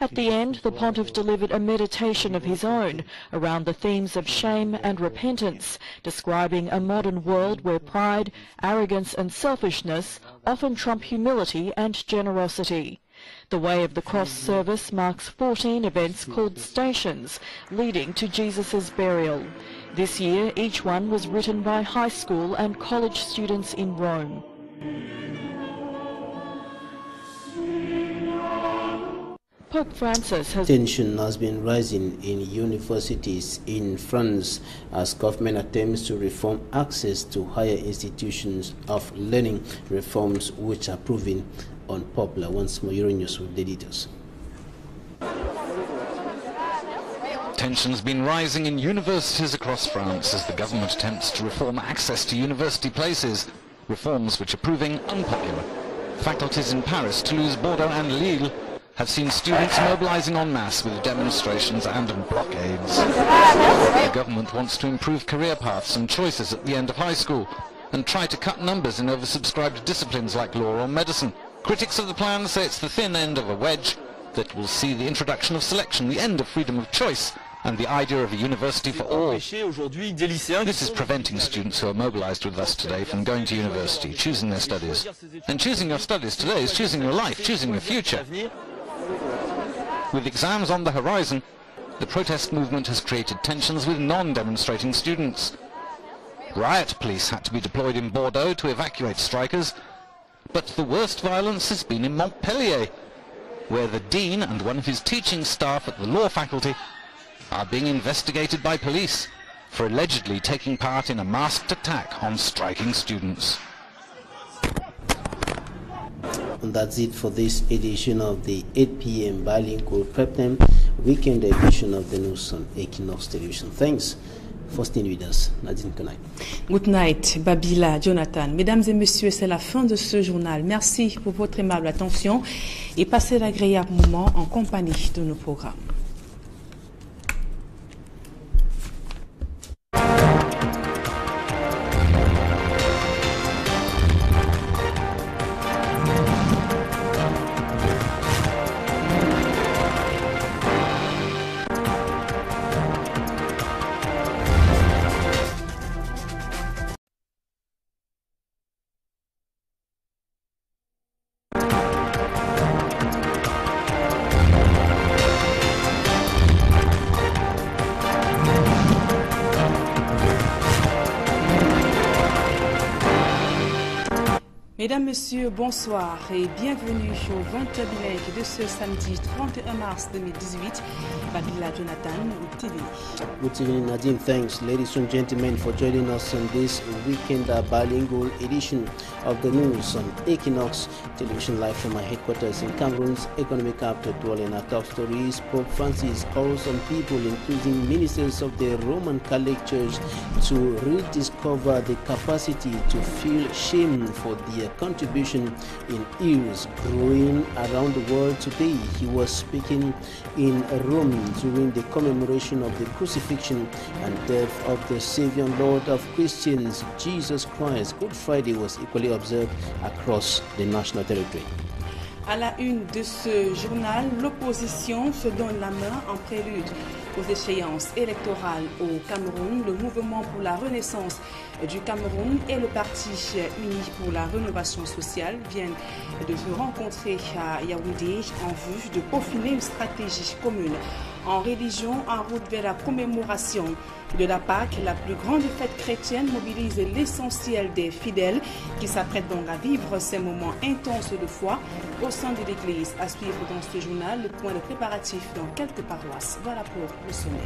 [SPEAKER 21] At the end, the pontiff delivered a meditation of his own around the themes of shame and repentance, describing a modern world where pride, arrogance and selfishness often trump humility and generosity. The Way of the Cross service marks 14 events called stations, leading to Jesus' burial. This year, each one was written by high school and college students in Rome. Pope Francis has...
[SPEAKER 2] Tension has been rising in universities in France as government attempts to reform access to higher institutions of learning, reforms which are proving unpopular. Once more, Euronews with the details.
[SPEAKER 22] Tension's been rising in universities across France as the government attempts to reform access to university places, reforms which are proving unpopular. Faculties in Paris, Toulouse, Bordeaux and Lille have seen students mobilizing en masse with demonstrations and blockades. The government wants to improve career paths and choices at the end of high school and try to cut numbers in oversubscribed disciplines like law or medicine. Critics of the plan say it's the thin end of a wedge that will see the introduction of selection, the end of freedom of choice, and the idea of a university for all. This is preventing students who are mobilized with us today from going to university, choosing their studies. And choosing your studies today is choosing your life, choosing your future. With exams on the horizon, the protest movement has created tensions with non-demonstrating students. Riot police had to be deployed in Bordeaux to evacuate strikers, but the worst violence has been in Montpellier, where the dean and one of his teaching staff at the law faculty are being investigated by police for allegedly taking part in a masked attack on striking students.
[SPEAKER 2] And that's it for this edition of the 8 p.m. bilingual prep time weekend edition of the news on Equinox Television. Thanks for staying with us. Nadine, good night.
[SPEAKER 1] Good night, Babila, Jonathan. Mesdames et messieurs, c'est la fin de ce journal. Merci pour votre aimable attention et passez d'agréables moments en compagnie de nos programmes. Mesdames, Messieurs, bonsoir et bienvenue au 20h bilingue de ce samedi 31 mars 2018. Babila Jonathan, TV.
[SPEAKER 2] Good evening, Nadine. Thanks, ladies and gentlemen, for joining us on this weekend bilingual edition of the news on Equinox Television, live from my headquarters in Cameroon's economic capital. Dwelling our top stories, Pope Francis calls on people, including ministers of the Roman Catholic Church, to rediscover the capacity to feel shame for their contribution in ills growing around the world today. He was speaking in Rome during the commemoration of the crucifixion and death of the Savior and Lord of Christians, Jesus Christ. Good Friday was equally observed across the national territory.
[SPEAKER 1] À la une de ce journal, l'opposition se donne la main en prélude aux échéances électorales au Cameroun. Le mouvement pour la renaissance du Cameroun et le Parti uni pour la rénovation sociale viennent de se rencontrer à Yaoundé en vue de peaufiner une stratégie commune en religion en route vers la commémoration de la Pâque. La plus grande fête chrétienne mobilise l'essentiel des fidèles qui s'apprêtent donc à vivre ces moments intenses de foi au sein de l'Église. À suivre dans ce journal le point de préparatif dans quelques paroisses. Voilà pour le sommaire.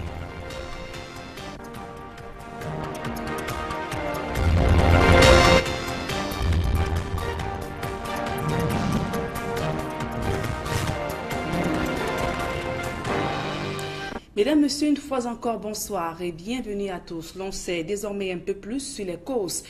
[SPEAKER 1] Mesdames, Messieurs, une fois encore, bonsoir et bienvenue à tous. L'on sait désormais un peu plus sur les causes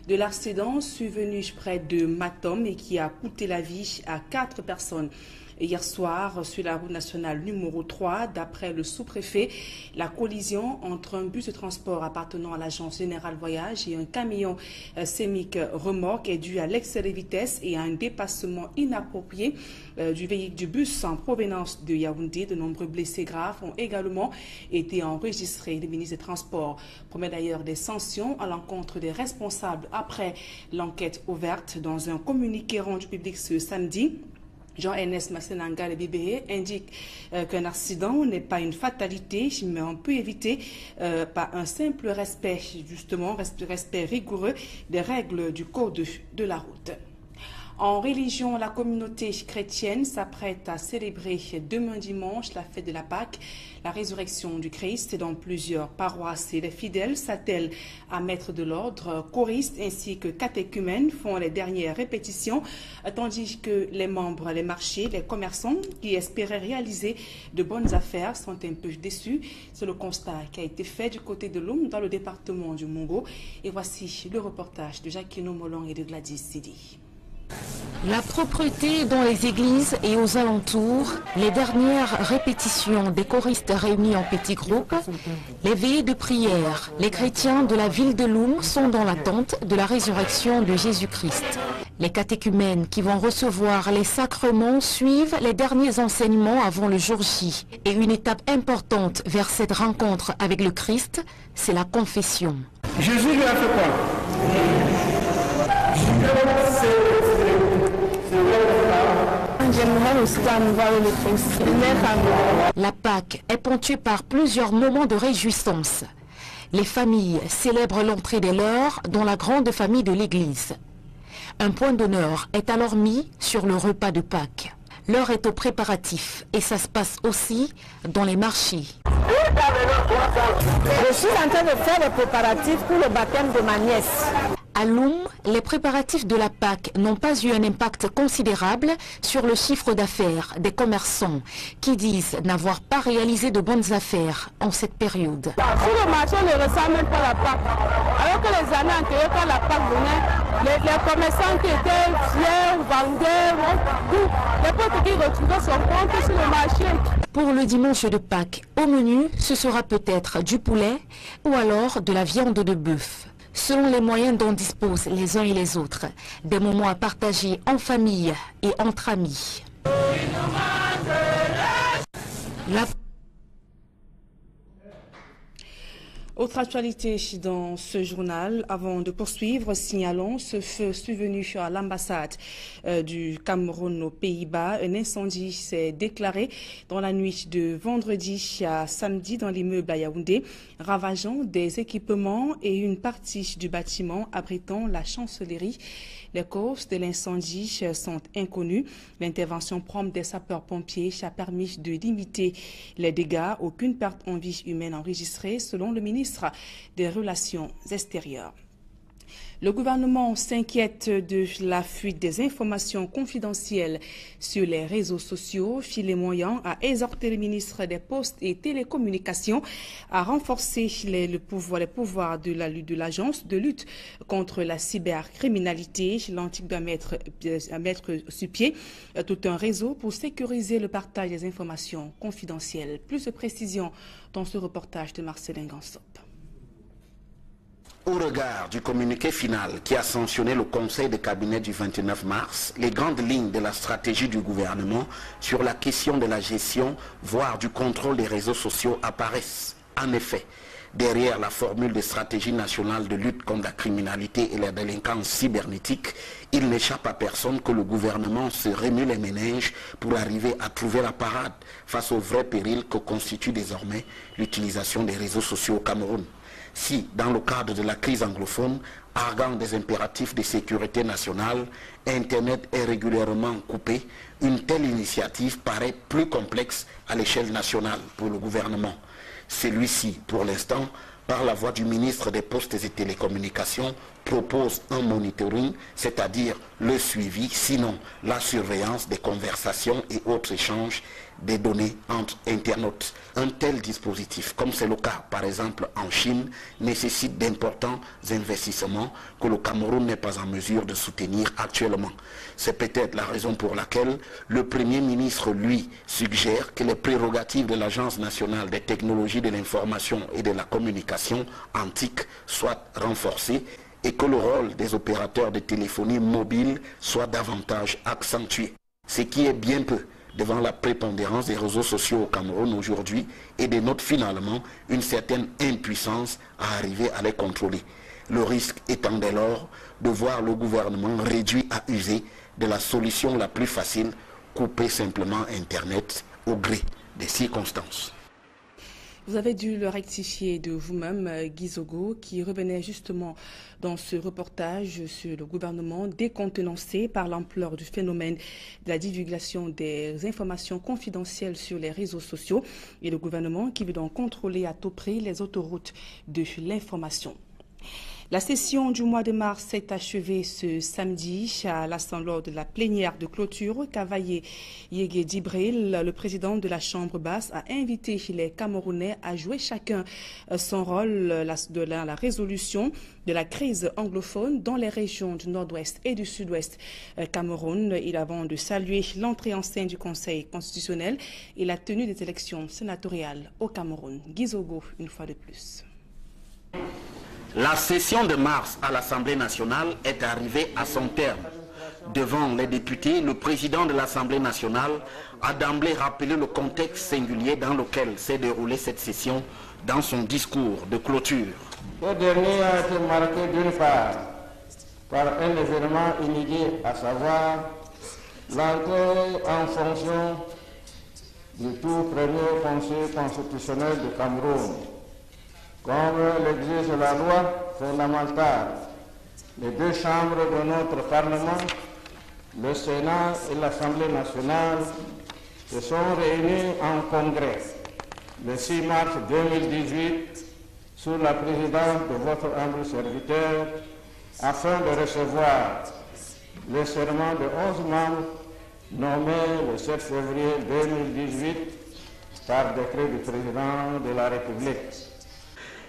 [SPEAKER 1] de l'accident survenu près de Matom et qui a coûté la vie à 4 personnes. Hier soir, sur la route nationale numéro 3, d'après le sous-préfet, la collision entre un bus de transport appartenant à l'agence Générale Voyage et un camion sémique remorque est due à l'excès de vitesse et à un dépassement inapproprié du véhicule du bus en provenance de Yaoundé. De nombreux blessés graves ont également été enregistrés. Le ministre des Transports promet d'ailleurs des sanctions à l'encontre des responsables après l'enquête ouverte. Dans un communiqué rendu public ce samedi, Jean-Ernest Massenanga, le BBE, indique qu'un accident n'est pas une fatalité, mais on peut éviter par un simple respect, justement, respect rigoureux des règles du code de la route. En religion, la communauté chrétienne s'apprête à célébrer demain dimanche la fête de la Pâque, la résurrection du Christ. Dans plusieurs paroisses, et les fidèles s'attellent à mettre de l'ordre. Choristes ainsi que catéchumènes font les dernières répétitions, tandis que les membres, les marchés, les commerçants qui espéraient réaliser de bonnes affaires sont un peu déçus. C'est le constat qui a été fait du côté de Loum dans le département du Mongo. Et voici le reportage de Jacquino Molon et de Gladys Sidi.
[SPEAKER 3] La propreté dans les églises et aux alentours, les dernières répétitions des choristes réunis en petits groupes, les veillées de prière, les chrétiens de la ville de Loum sont dans l'attente de la résurrection de Jésus-Christ. Les catéchumènes qui vont recevoir les sacrements suivent les derniers enseignements avant le jour J. Et une étape importante vers cette rencontre avec le Christ, c'est la confession.
[SPEAKER 13] Jésus lui a fait quoi?
[SPEAKER 3] La Pâque est ponctuée par plusieurs moments de réjouissance. Les familles célèbrent l'entrée des leurs dans la grande famille de l'Église. Un point d'honneur est alors mis sur le repas de Pâques. L'heure est au préparatif et ça se passe aussi dans les marchés.
[SPEAKER 5] Je suis en train de faire les préparatifs pour le baptême de ma nièce.
[SPEAKER 3] À Loum, les préparatifs de la Pâque n'ont pas eu un impact considérable sur le chiffre d'affaires des commerçants qui disent n'avoir pas réalisé de bonnes affaires en cette période.
[SPEAKER 5] Sur le marché, on ne ressent même pas la Pâque. Alors que les années antérieures, quand la Pâque venait, les commerçants qui étaient fiers, vendaient, n'importe qui retrouvait son compte sur le marché.
[SPEAKER 3] Pour le dimanche de Pâques, au menu, ce sera peut-être du poulet ou alors de la viande de bœuf. Selon les moyens dont disposent les uns et les autres, des moments à partager en famille et entre amis.
[SPEAKER 1] Autre actualité dans ce journal, avant de poursuivre, signalons ce feu survenu à l'ambassade du Cameroun aux Pays-Bas. Un incendie s'est déclaré dans la nuit de vendredi à samedi dans l'immeuble à Yaoundé, ravageant des équipements et une partie du bâtiment abritant la chancellerie. Les causes de l'incendie sont inconnues. L'intervention prompte des sapeurs-pompiers a permis de limiter les dégâts. Aucune perte en vie humaine enregistrée selon le ministre des Relations extérieures. Le gouvernement s'inquiète de la fuite des informations confidentielles sur les réseaux sociaux. Philé Moyan a exhorté le ministre des Postes et Télécommunications à renforcer les pouvoirs de l'agence de lutte contre la cybercriminalité. L'antique doit mettre sur pied tout un réseau pour sécuriser le partage des informations confidentielles. Plus de précisions dans ce reportage de Marcelin Gansop.
[SPEAKER 4] Au regard du communiqué final qui a sanctionné le Conseil de cabinet du 29 mars, les grandes lignes de la stratégie du gouvernement sur la question de la gestion, voire du contrôle des réseaux sociaux apparaissent. En effet, derrière la formule de stratégie nationale de lutte contre la criminalité et la délinquance cybernétique, il n'échappe à personne que le gouvernement se remue les méninges pour arriver à trouver la parade face au vrai péril que constitue désormais l'utilisation des réseaux sociaux au Cameroun. Si, dans le cadre de la crise anglophone, arguant des impératifs de sécurité nationale, Internet est régulièrement coupé, une telle initiative paraît plus complexe à l'échelle nationale pour le gouvernement. Celui-ci, pour l'instant, par la voix du ministre des Postes et Télécommunications, propose un monitoring, c'est-à-dire le suivi, sinon la surveillance des conversations et autres échanges des données entre internautes. Un tel dispositif, comme c'est le cas par exemple en Chine, nécessite d'importants investissements que le Cameroun n'est pas en mesure de soutenir actuellement. C'est peut-être la raison pour laquelle le Premier ministre, lui, suggère que les prérogatives de l'Agence nationale des technologies de l'information et de la communication, ANTIC, soient renforcées et que le rôle des opérateurs de téléphonie mobile soit davantage accentué. Ce qui est bien peu devant la prépondérance des réseaux sociaux au Cameroun aujourd'hui et dénote finalement une certaine impuissance à arriver à les contrôler. Le risque étant dès lors de voir le gouvernement réduit à user de la solution la plus facile, couper simplement Internet au gré des circonstances.
[SPEAKER 1] Vous avez dû le rectifier de vous-même, Guy Zogo, qui revenait justement dans ce reportage sur le gouvernement décontenancé par l'ampleur du phénomène de la divulgation des informations confidentielles sur les réseaux sociaux et le gouvernement qui veut donc contrôler à tout prix les autoroutes de l'information. La session du mois de mars s'est achevée ce samedi à l'Assemblée lors de la plénière de clôture. Cavaillé Yégué Dibril, le président de la Chambre basse, a invité les Camerounais à jouer chacun son rôle de la résolution de la crise anglophone dans les régions du nord-ouest et du sud-ouest Cameroun. Il avant de saluer l'entrée en scène du Conseil constitutionnel et la tenue des élections sénatoriales au Cameroun. Guy Zogo, une fois de plus.
[SPEAKER 4] La session de mars à l'Assemblée nationale est arrivée à son terme. Devant les députés, le président de l'Assemblée nationale a d'emblée rappelé le contexte singulier dans lequel s'est déroulée cette session dans son discours de clôture.
[SPEAKER 6] Ce dernier a été marqué d'une part par un événement inédit, à savoir l'entrée en fonction du tout premier Conseil constitutionnel du Cameroun. Comme l'exige la loi fondamentale, les deux chambres de notre Parlement, le Sénat et l'Assemblée nationale, se sont réunis en congrès le 6 mars 2018 sous la présidence de votre humble serviteur afin de recevoir le serment de 11 membres nommés le 7 février 2018 par décret du président de la République.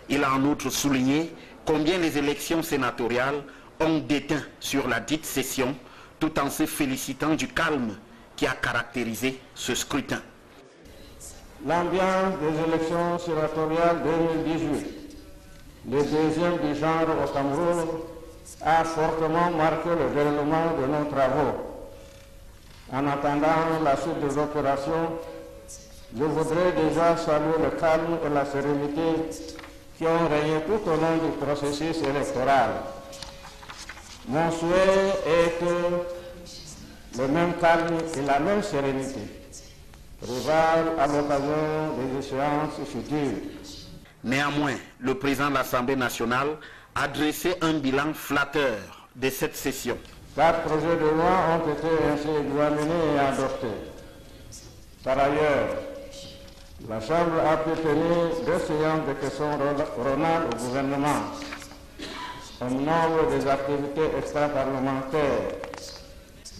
[SPEAKER 4] Il a en outre souligné combien les élections sénatoriales ont déteint sur la dite session, tout en se félicitant du calme qui a caractérisé ce scrutin.
[SPEAKER 6] L'ambiance des élections sénatoriales 2018, le deuxième du genre au Cameroun, a fortement marqué le déroulement de nos travaux. En attendant la suite des opérations, je voudrais déjà saluer le calme et la sérénité qui ont régné tout au long du processus électoral. Mon souhait est que le même calme et la même sérénité prévalent à l'occasion des échéances futures.
[SPEAKER 4] Néanmoins, le président de l'Assemblée nationale a dressé un bilan flatteur de cette session.
[SPEAKER 6] 4 projets de loi ont été ainsi examinés et adoptés. Par ailleurs, la Chambre a pu tenir 2 séances de questions orales au gouvernement. Au nombre des activités extra-parlementaires,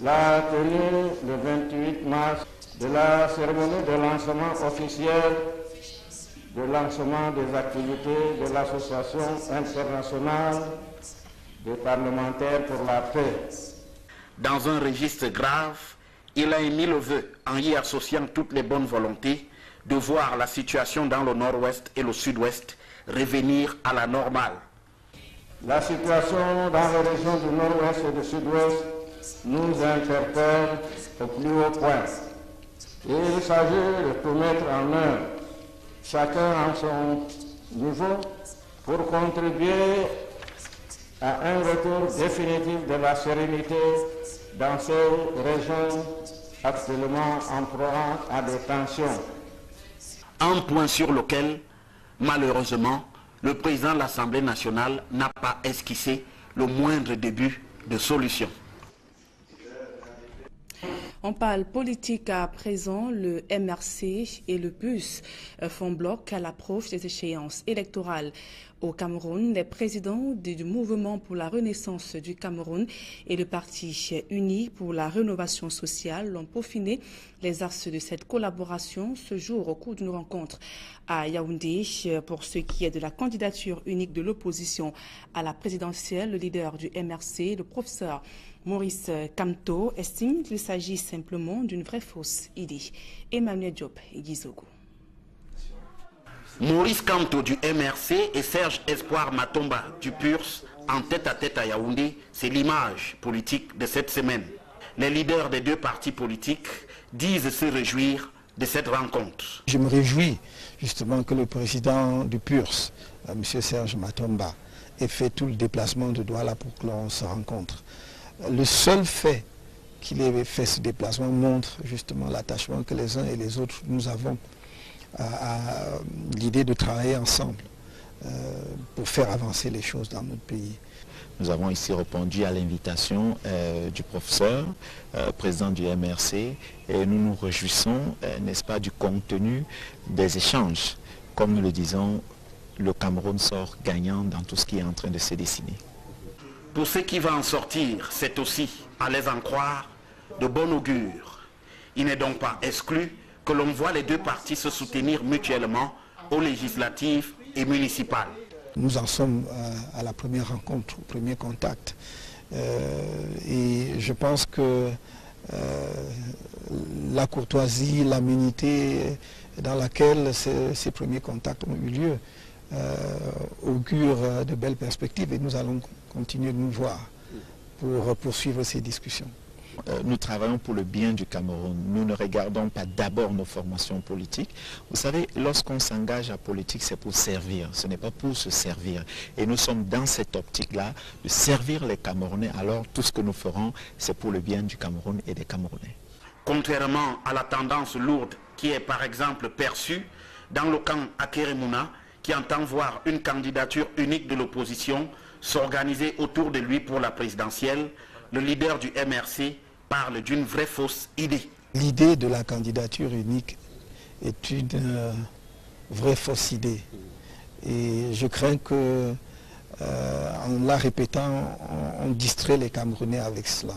[SPEAKER 6] la tenue le 28 mars de la cérémonie de lancement officiel de lancement des activités de l'Association internationale des parlementaires pour la paix.
[SPEAKER 4] Dans un registre grave, il a émis le vœu, en y associant toutes les bonnes volontés, de voir la situation dans le nord-ouest et le sud-ouest revenir à la normale.
[SPEAKER 6] La situation dans les régions du nord-ouest et du sud-ouest nous interpelle au plus haut point. Il s'agit de tout mettre en œuvre, chacun à son niveau, pour contribuer à un retour définitif de la sérénité dans ces régions actuellement en proie à des tensions.
[SPEAKER 4] Un point sur lequel, malheureusement, le président de l'Assemblée nationale n'a pas esquissé le moindre début de solution.
[SPEAKER 1] On parle politique à présent. Le MRC et le PUS font bloc à l'approche des échéances électorales. Au Cameroun, les présidents du Mouvement pour la Renaissance du Cameroun et le Parti uni pour la rénovation sociale ont peaufiné les axes de cette collaboration ce jour au cours d'une rencontre à Yaoundé. Pour ce qui est de la candidature unique de l'opposition à la présidentielle, le leader du MRC, le professeur Maurice Kamto, estime qu'il s'agit simplement d'une vraie fausse idée. Emmanuel Diop et Gizogo.
[SPEAKER 4] Maurice Kamto du MRC et Serge Espoir Matomba du PURS en tête-à-tête à Yaoundé, c'est l'image politique de cette semaine. Les leaders des deux partis politiques disent se réjouir de cette rencontre.
[SPEAKER 7] Je me réjouis justement que le président du PURS, M. Serge Matomba, ait fait tout le déplacement de Douala pour que l'on se rencontre. Le seul fait qu'il ait fait ce déplacement montre justement l'attachement que les uns et les autres nous avons à l'idée de travailler ensemble pour faire avancer les choses dans notre pays.
[SPEAKER 8] Nous avons ici répondu à l'invitation du professeur, président du MRC, et nous nous réjouissons, n'est-ce pas, du contenu des échanges. Comme nous le disons, le Cameroun sort gagnant dans tout ce qui est en train de se dessiner.
[SPEAKER 4] Pour ce qui va en sortir, c'est aussi, à les en croire, de bon augure. Il n'est donc pas exclu que l'on voit les deux partis se soutenir mutuellement aux législatives et municipales.
[SPEAKER 7] Nous en sommes à la première rencontre, au premier contact. Et je pense que la courtoisie, l'aménité dans laquelle ces premiers contacts ont eu lieu augure de belles perspectives et nous allons continuer de nous voir pour poursuivre ces discussions.
[SPEAKER 8] Nous travaillons pour le bien du Cameroun. Nous ne regardons pas d'abord nos formations politiques. Vous savez, lorsqu'on s'engage à politique, c'est pour servir. Ce n'est pas pour se servir. Et nous sommes dans cette optique-là de servir les Camerounais. Alors, tout ce que nous ferons, c'est pour le bien du Cameroun et des Camerounais.
[SPEAKER 4] Contrairement à la tendance lourde qui est par exemple perçue dans le camp Akeremouna, qui entend voir une candidature unique de l'opposition s'organiser autour de lui pour la présidentielle, le leader du MRC parle d'une vraie fausse idée.
[SPEAKER 7] L'idée de la candidature unique est une vraie fausse idée. Et je crains que, en la répétant, on distrait les Camerounais avec cela.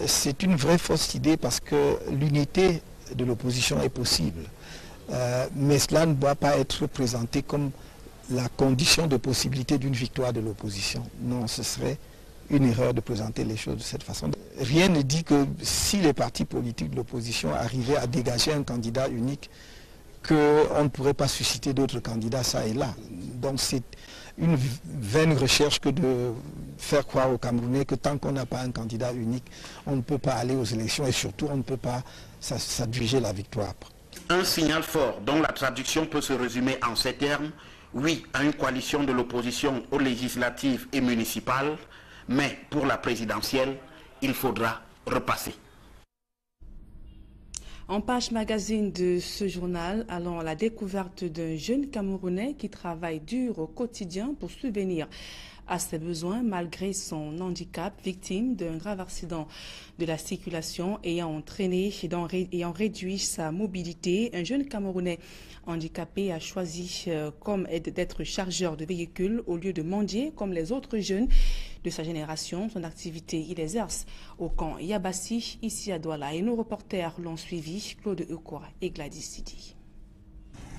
[SPEAKER 7] C'est une vraie fausse idée parce que l'unité de l'opposition est possible. Mais cela ne doit pas être présenté comme la condition de possibilité d'une victoire de l'opposition. Non, ce serait une erreur de présenter les choses de cette façon. Rien ne dit que si les partis politiques de l'opposition arrivaient à dégager un candidat unique, qu'on ne pourrait pas susciter d'autres candidats ça et là. Donc c'est une vaine recherche que de faire croire aux Camerounais que tant qu'on n'a pas un candidat unique, on ne peut pas aller aux élections et surtout on ne peut pas s'adjuger la victoire.
[SPEAKER 4] Un signal fort dont la traduction peut se résumer en ces termes: oui à une coalition de l'opposition aux législatives et municipales, mais pour la présidentielle, il faudra repasser.
[SPEAKER 1] En page magazine de ce journal, allons à la découverte d'un jeune Camerounais qui travaille dur au quotidien pour subvenir à ses besoins malgré son handicap, victime d'un grave accident de la circulation ayant réduit sa mobilité. Un jeune Camerounais handicapé a choisi d'être chargeur de véhicules au lieu de mendier comme les autres jeunes de sa génération. Son activité, il exerce au camp Yabassi, ici à Douala. Et nos reporters l'ont suivi, Claude Eukora et Gladys Sidi.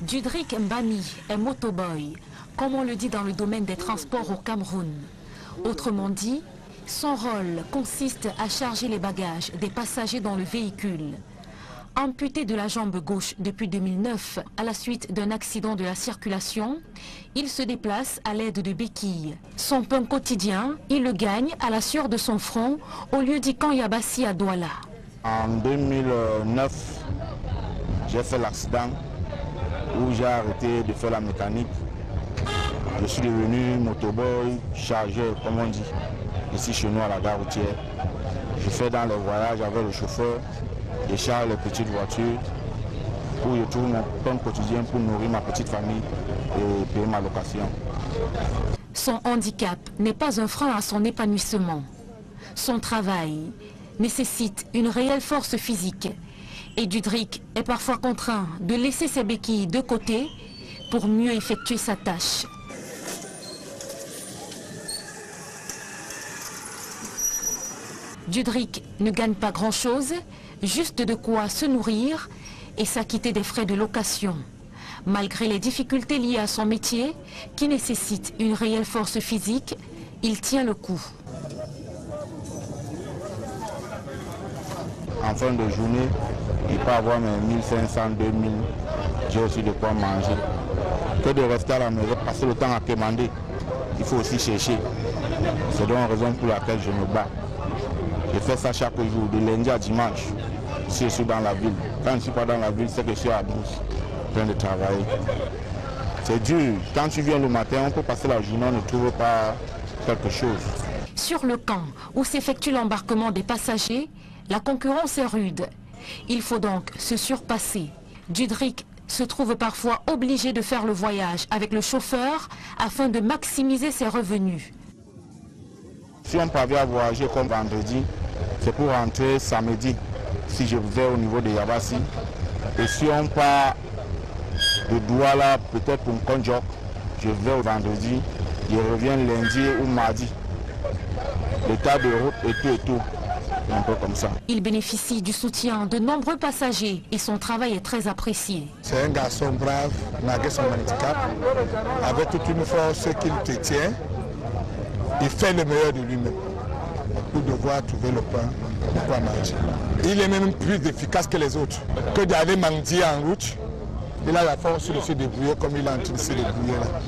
[SPEAKER 3] Dudrik Mbami est motoboy, comme on le dit dans le domaine des transports au Cameroun. Autrement dit, son rôle consiste à charger les bagages des passagers dans le véhicule. Amputé de la jambe gauche depuis 2009 à la suite d'un accident de la circulation, il se déplace à l'aide de béquilles. Son pain quotidien, il le gagne à la sueur de son front au lieu du camp Yabassi à Douala.
[SPEAKER 6] En 2009, j'ai fait l'accident où j'ai arrêté de faire la mécanique. Je suis devenu motoboy, chargeur, comme on dit, ici chez nous à la gare routière. Je fais dans les voyages avec le chauffeur, je charge les petites voitures pour je trouve mon pain quotidien pour nourrir ma petite famille et payer ma location.
[SPEAKER 3] Son handicap n'est pas un frein à son épanouissement. Son travail nécessite une réelle force physique. Et Dudrick est parfois contraint de laisser ses béquilles de côté pour mieux effectuer sa tâche. Dudrick ne gagne pas grand-chose, juste de quoi se nourrir et s'acquitter des frais de location. Malgré les difficultés liées à son métier, qui nécessite une réelle force physique, il tient le coup.
[SPEAKER 6] En fin de journée, il peut avoir mes 1500, 2000, j'ai aussi de quoi manger. Que de rester à la maison, passer le temps à commander, il faut aussi chercher. C'est donc la raison pour laquelle je me bats. Je fais ça chaque jour, de lundi à dimanche, si je suis dans la ville. Quand je ne suis pas dans la ville, c'est que je suis à Brousse, en train de travailler. C'est dur. Quand tu viens le matin, on peut passer la journée, on ne trouve pas quelque chose.
[SPEAKER 3] Sur le camp où s'effectue l'embarquement des passagers, la concurrence est rude. Il faut donc se surpasser. Dudrick se trouve parfois obligé de faire le voyage avec le chauffeur afin de maximiser ses revenus.
[SPEAKER 6] Si on parvient à voyager comme vendredi, c'est pour rentrer samedi, si je vais au niveau de Yabassi. Et si on part de Douala, peut-être pour Konjok, je vais au vendredi, je reviens lundi ou mardi. L'état de route et tout, un peu comme ça.
[SPEAKER 3] Il bénéficie du soutien de nombreux passagers et son travail est très apprécié.
[SPEAKER 9] C'est un garçon brave, malgré son handicap, avec toute une force qu'il te tient. Il fait le meilleur de lui-même pour devoir trouver le pain pour manger. Il est même plus efficace que les autres. Que d'aller mendier en route, il a la force de se débrouiller comme il est en train de se débrouiller là.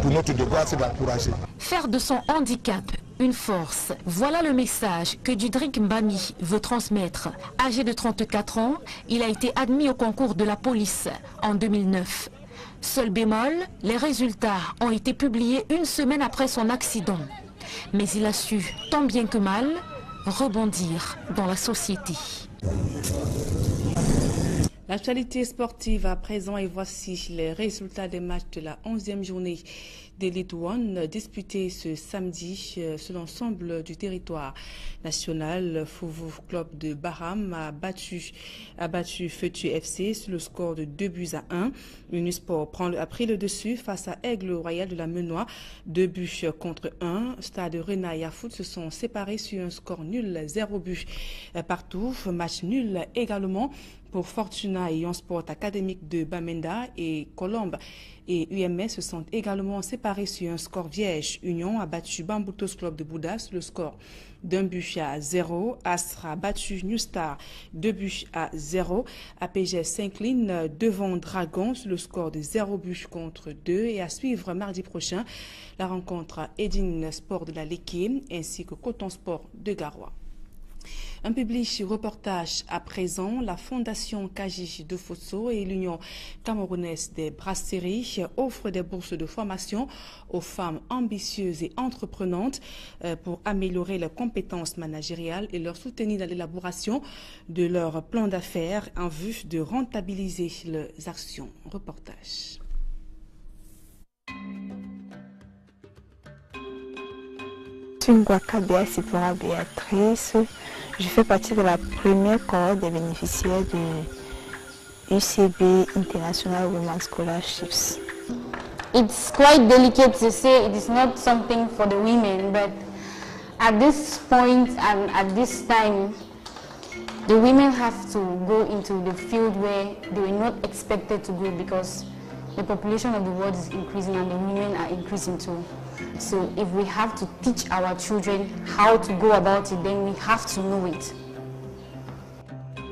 [SPEAKER 9] Pour notre devoir, c'est d'encourager.
[SPEAKER 3] Faire de son handicap une force, voilà le message que Dudrick Mbami veut transmettre. Âgé de 34 ans, il a été admis au concours de la police en 2009. Seul bémol, les résultats ont été publiés une semaine après son accident. Mais il a su, tant bien que mal, rebondir dans la société.
[SPEAKER 1] L'actualité sportive à présent et voici les résultats des matchs de la 11e journée d'Elite One disputés ce samedi sur l'ensemble du territoire national. Fouvo Club de Baham a battu Feutu FC sur le score de 2-1. Unisport a pris le dessus face à Aigle Royal de la Menois, 2-1. Stade Rena et Yafoot se sont séparés sur un score nul, 0 but partout. Match nul également pour Fortuna et Sport Académique de Bamenda et Colombe et UMS se sont également séparés sur un score vierge. Union a battu Bamboutos Club de Bouddha sur le score d'1-0. Astra a battu New Star 2-0. APG s'incline devant Dragon sur le score de 0-2 et à suivre mardi prochain la rencontre Edine Sport de la Léké ainsi que Coton Sport de Garoua. Un public reportage à présent, la Fondation Kajich de Fosso et l'Union camerounaise des brasseries offrent des bourses de formation aux femmes ambitieuses et entreprenantes pour améliorer leurs compétences managériales et leur soutenir dans l'élaboration de leur plan d'affaires en vue de rentabiliser leurs actions. Reportage.
[SPEAKER 10] Ngwaka Sipora Béatrice. Je fais partie de la première cohorte des bénéficiaires de UCB International Women's Scholarships.
[SPEAKER 11] It's quite delicate to say it is not something for the women, but at this point and at this time, the women have to go into the field where they were not expected to go because the population of the world is increasing and the women are increasing too. So if we have to teach our children how to go about it, then we have to know it.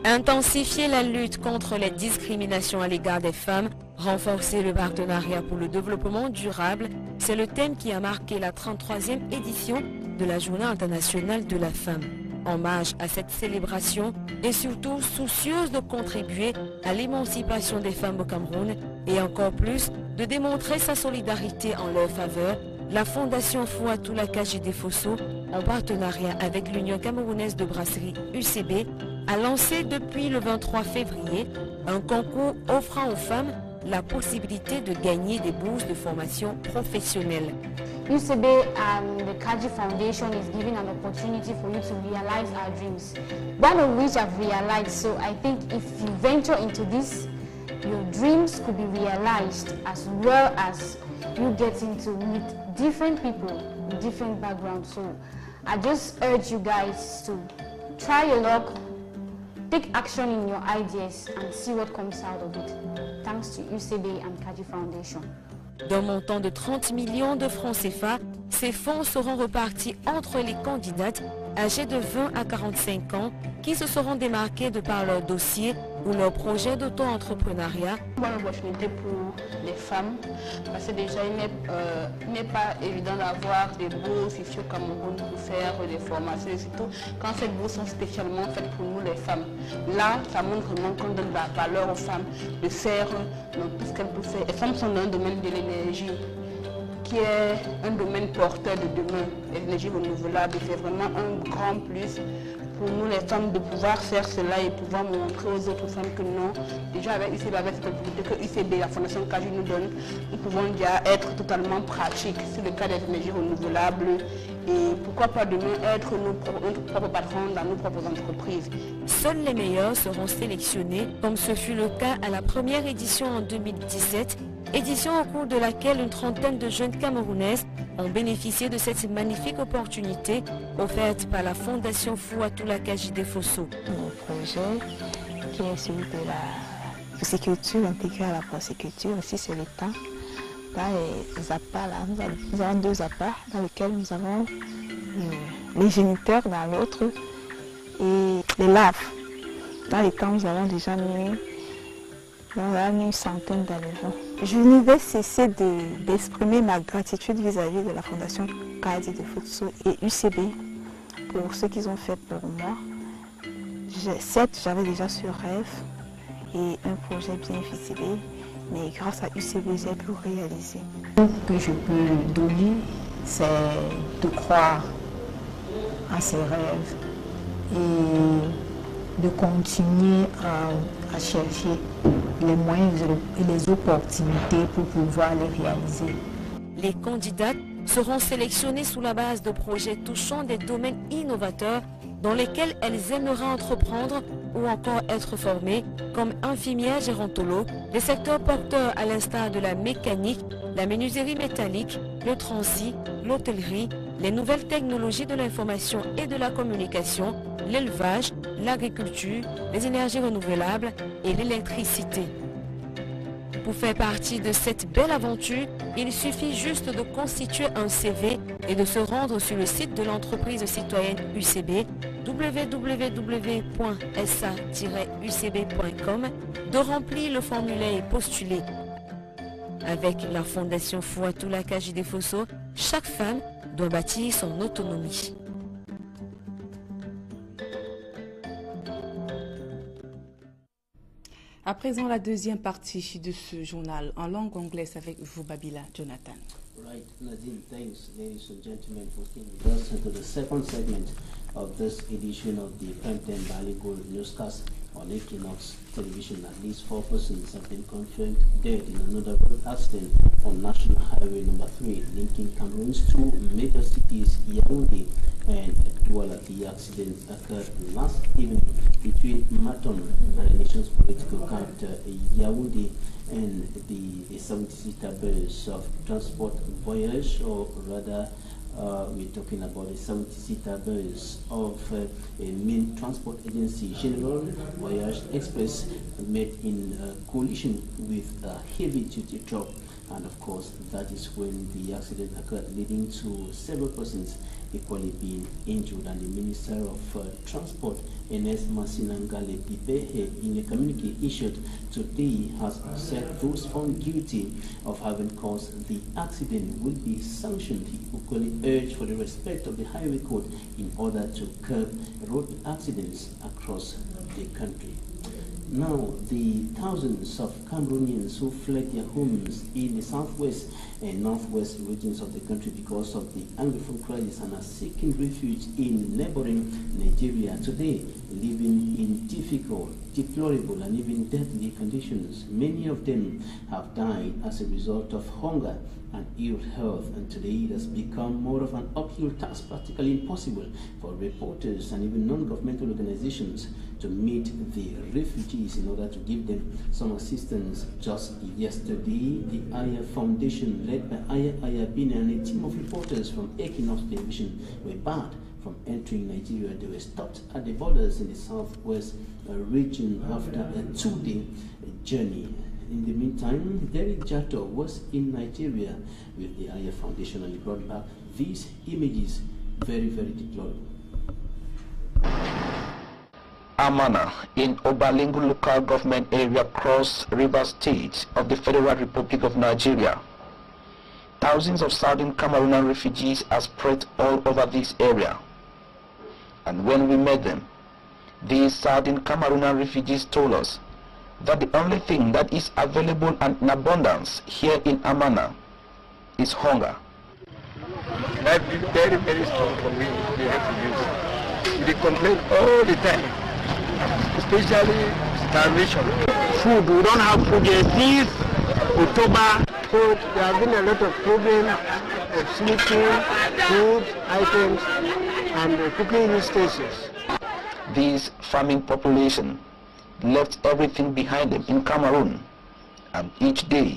[SPEAKER 3] Intensifier la lutte contre les discriminations à l'égard des femmes, renforcer le partenariat pour le développement durable, c'est le thème qui a marqué la 33e édition de la Journée internationale de la femme. Hommage à cette célébration et surtout soucieuse de contribuer à l'émancipation des femmes au Cameroun et encore plus de démontrer sa solidarité en leur faveur, la Fondation Fouatoula Kajich de Fosso, en partenariat avec l'Union camerounaise de brasserie UCB, a lancé depuis le 23 février un concours offrant aux femmes la possibilité de gagner des bourses de formation professionnelle.
[SPEAKER 11] UCB and the Kaji Foundation is giving an opportunity for you to realize our dreams, one of which I've realized. So I think if you venture into this, your dreams could be realized, as well as you getting to meet different people with different backgrounds. So I just urge you guys to try your luck, take action in your ideas and see what comes out of it. Thanks to UCB and Kaji Foundation.
[SPEAKER 3] D'un montant de 30 millions de francs CFA, ces fonds seront repartis entre les candidates âgées de 20 à 45 ans qui se seront démarquées de par leur dossier ou leur projet d'auto-entrepreneuriat.
[SPEAKER 5] Bonne opportunité pour les femmes, parce que déjà il n'est pas évident d'avoir des bourses ici au Cameroun pour faire des formations, et surtout quand ces bourses sont spécialement faites pour nous les femmes. Là, ça montre vraiment qu'on donne la valeur aux femmes de faire dans tout ce qu'elles peuvent faire. Les femmes sont dans le domaine de l'énergie, qui est un domaine porteur de demain. L'énergie renouvelable, c'est vraiment un grand plus pour nous les femmes de pouvoir faire cela et pouvoir montrer aux autres femmes que non, déjà avec UCB, avec cette opportunité que UCB, la Fondation Kaji nous donne, nous pouvons déjà être totalement pratiques sur le cas des énergies renouvelables et pourquoi pas demain être notre propre patron dans nos propres entreprises.
[SPEAKER 3] Seuls les meilleurs seront sélectionnés, comme ce fut le cas à la première édition en 2017, édition au cours de laquelle une trentaine de jeunes Camerounaises ont bénéficié de cette magnifique opportunité offerte par la Fondation Fouatoula Kaji Defosso.
[SPEAKER 10] Mon projet qui est celui de la pisciculture intégrée à la porciculture, aussi c'est l'État. Dans les appâts, là, nous avons deux appâts dans lesquels nous avons les géniteurs dans l'autre et les laves. Dans les temps, nous avons déjà mis une centaine d'éléphants. Je ne vais cesser d'exprimer ma gratitude vis-à-vis de la Fondation Kaji Defosso et UCB pour ce qu'ils ont fait pour moi. Certes, j'avais déjà ce rêve et un projet bien ficelé, mais grâce à UCB, j'ai pu réaliser.
[SPEAKER 12] Ce que je peux donner, c'est de croire à ses rêves et de continuer à chercher les moyens et les opportunités pour pouvoir les réaliser.
[SPEAKER 3] Les candidates seront sélectionnées sous la base de projets touchant des domaines innovateurs dans lesquels elles aimeraient entreprendre ou encore être formées, comme infirmières gérontologues, des secteurs porteurs à l'instar de la mécanique, la menuiserie métallique, le transit, l'hôtellerie, les nouvelles technologies de l'information et de la communication, l'élevage, l'agriculture, les énergies renouvelables et l'électricité. Pour faire partie de cette belle aventure, il suffit juste de constituer un CV et de se rendre sur le site de l'entreprise citoyenne UCB, www.sa-ucb.com, de remplir le formulaire et postuler. Avec la Fondation Fouatoula Kaji Defosso, chaque femme doit bâtir son autonomie.
[SPEAKER 1] À présent, la deuxième partie de ce journal en langue anglaise avec vous, Babila Jonathan.
[SPEAKER 2] Right, Nadine, thanks, ladies and gentlemen, for staying with us into the second segment of this edition of the Primetime Bilingual Newscast on Equinox Television. At least 4 persons have been confirmed dead in another road accident on National Highway number 3, linking Cameroon's two major cities, Yaoundé and Douala. The accident occurred last evening between Maton and the nation's political capital, Yaoundé, and the 70-seater bus of Transport Voyage, or rather we're talking about a 70-seater bus of a main transport agency, General Voyage Express, met in collision with a heavy-duty truck. And of course, that is when the accident occurred, leading to several persons equally being injured. And the Minister of Transport, Enes Masinangale Pipehe, in a communique issued today, has said those found guilty of having caused the accident will be sanctioned. He equally urged for the respect of the highway code in order to curb road accidents across the country. Now, the thousands of Cameroonians who fled their homes in the southwest and northwest regions of the country because of the Anglophone crisis and are seeking refuge in neighboring Nigeria today, living in difficult, deplorable, and even deadly conditions. Many of them have died as a result of hunger and ill health, and today it has become more of an uphill task, practically impossible for reporters and even non-governmental organizations to meet the refugees in order to give them some assistance. Just yesterday, the Aya Foundation, led by Aya Ayabine and a team of reporters from Equinox Television, were barred from entering Nigeria. They were stopped at the borders in the southwest region after a 2-day journey. In the meantime, Derek Jato was in Nigeria with the Aya Foundation, and he brought back these images, very, very deplorable.
[SPEAKER 20] Amana in Obalingu local government area, Cross River State of the Federal Republic of Nigeria. Thousands of Southern Cameroonian refugees are spread all over this area. And when we met them, these Southern Cameroonian refugees told us that the only thing that is available and in abundance here in Amana is hunger.
[SPEAKER 6] Life is very, very strong for me, the refugees. They complain all the time, especially starvation. Food, we don't have food yet. Since October, so there have been a lot of problems of sleeping, food items, and cooking stations.
[SPEAKER 20] This farming population left everything behind them in Cameroon, and each day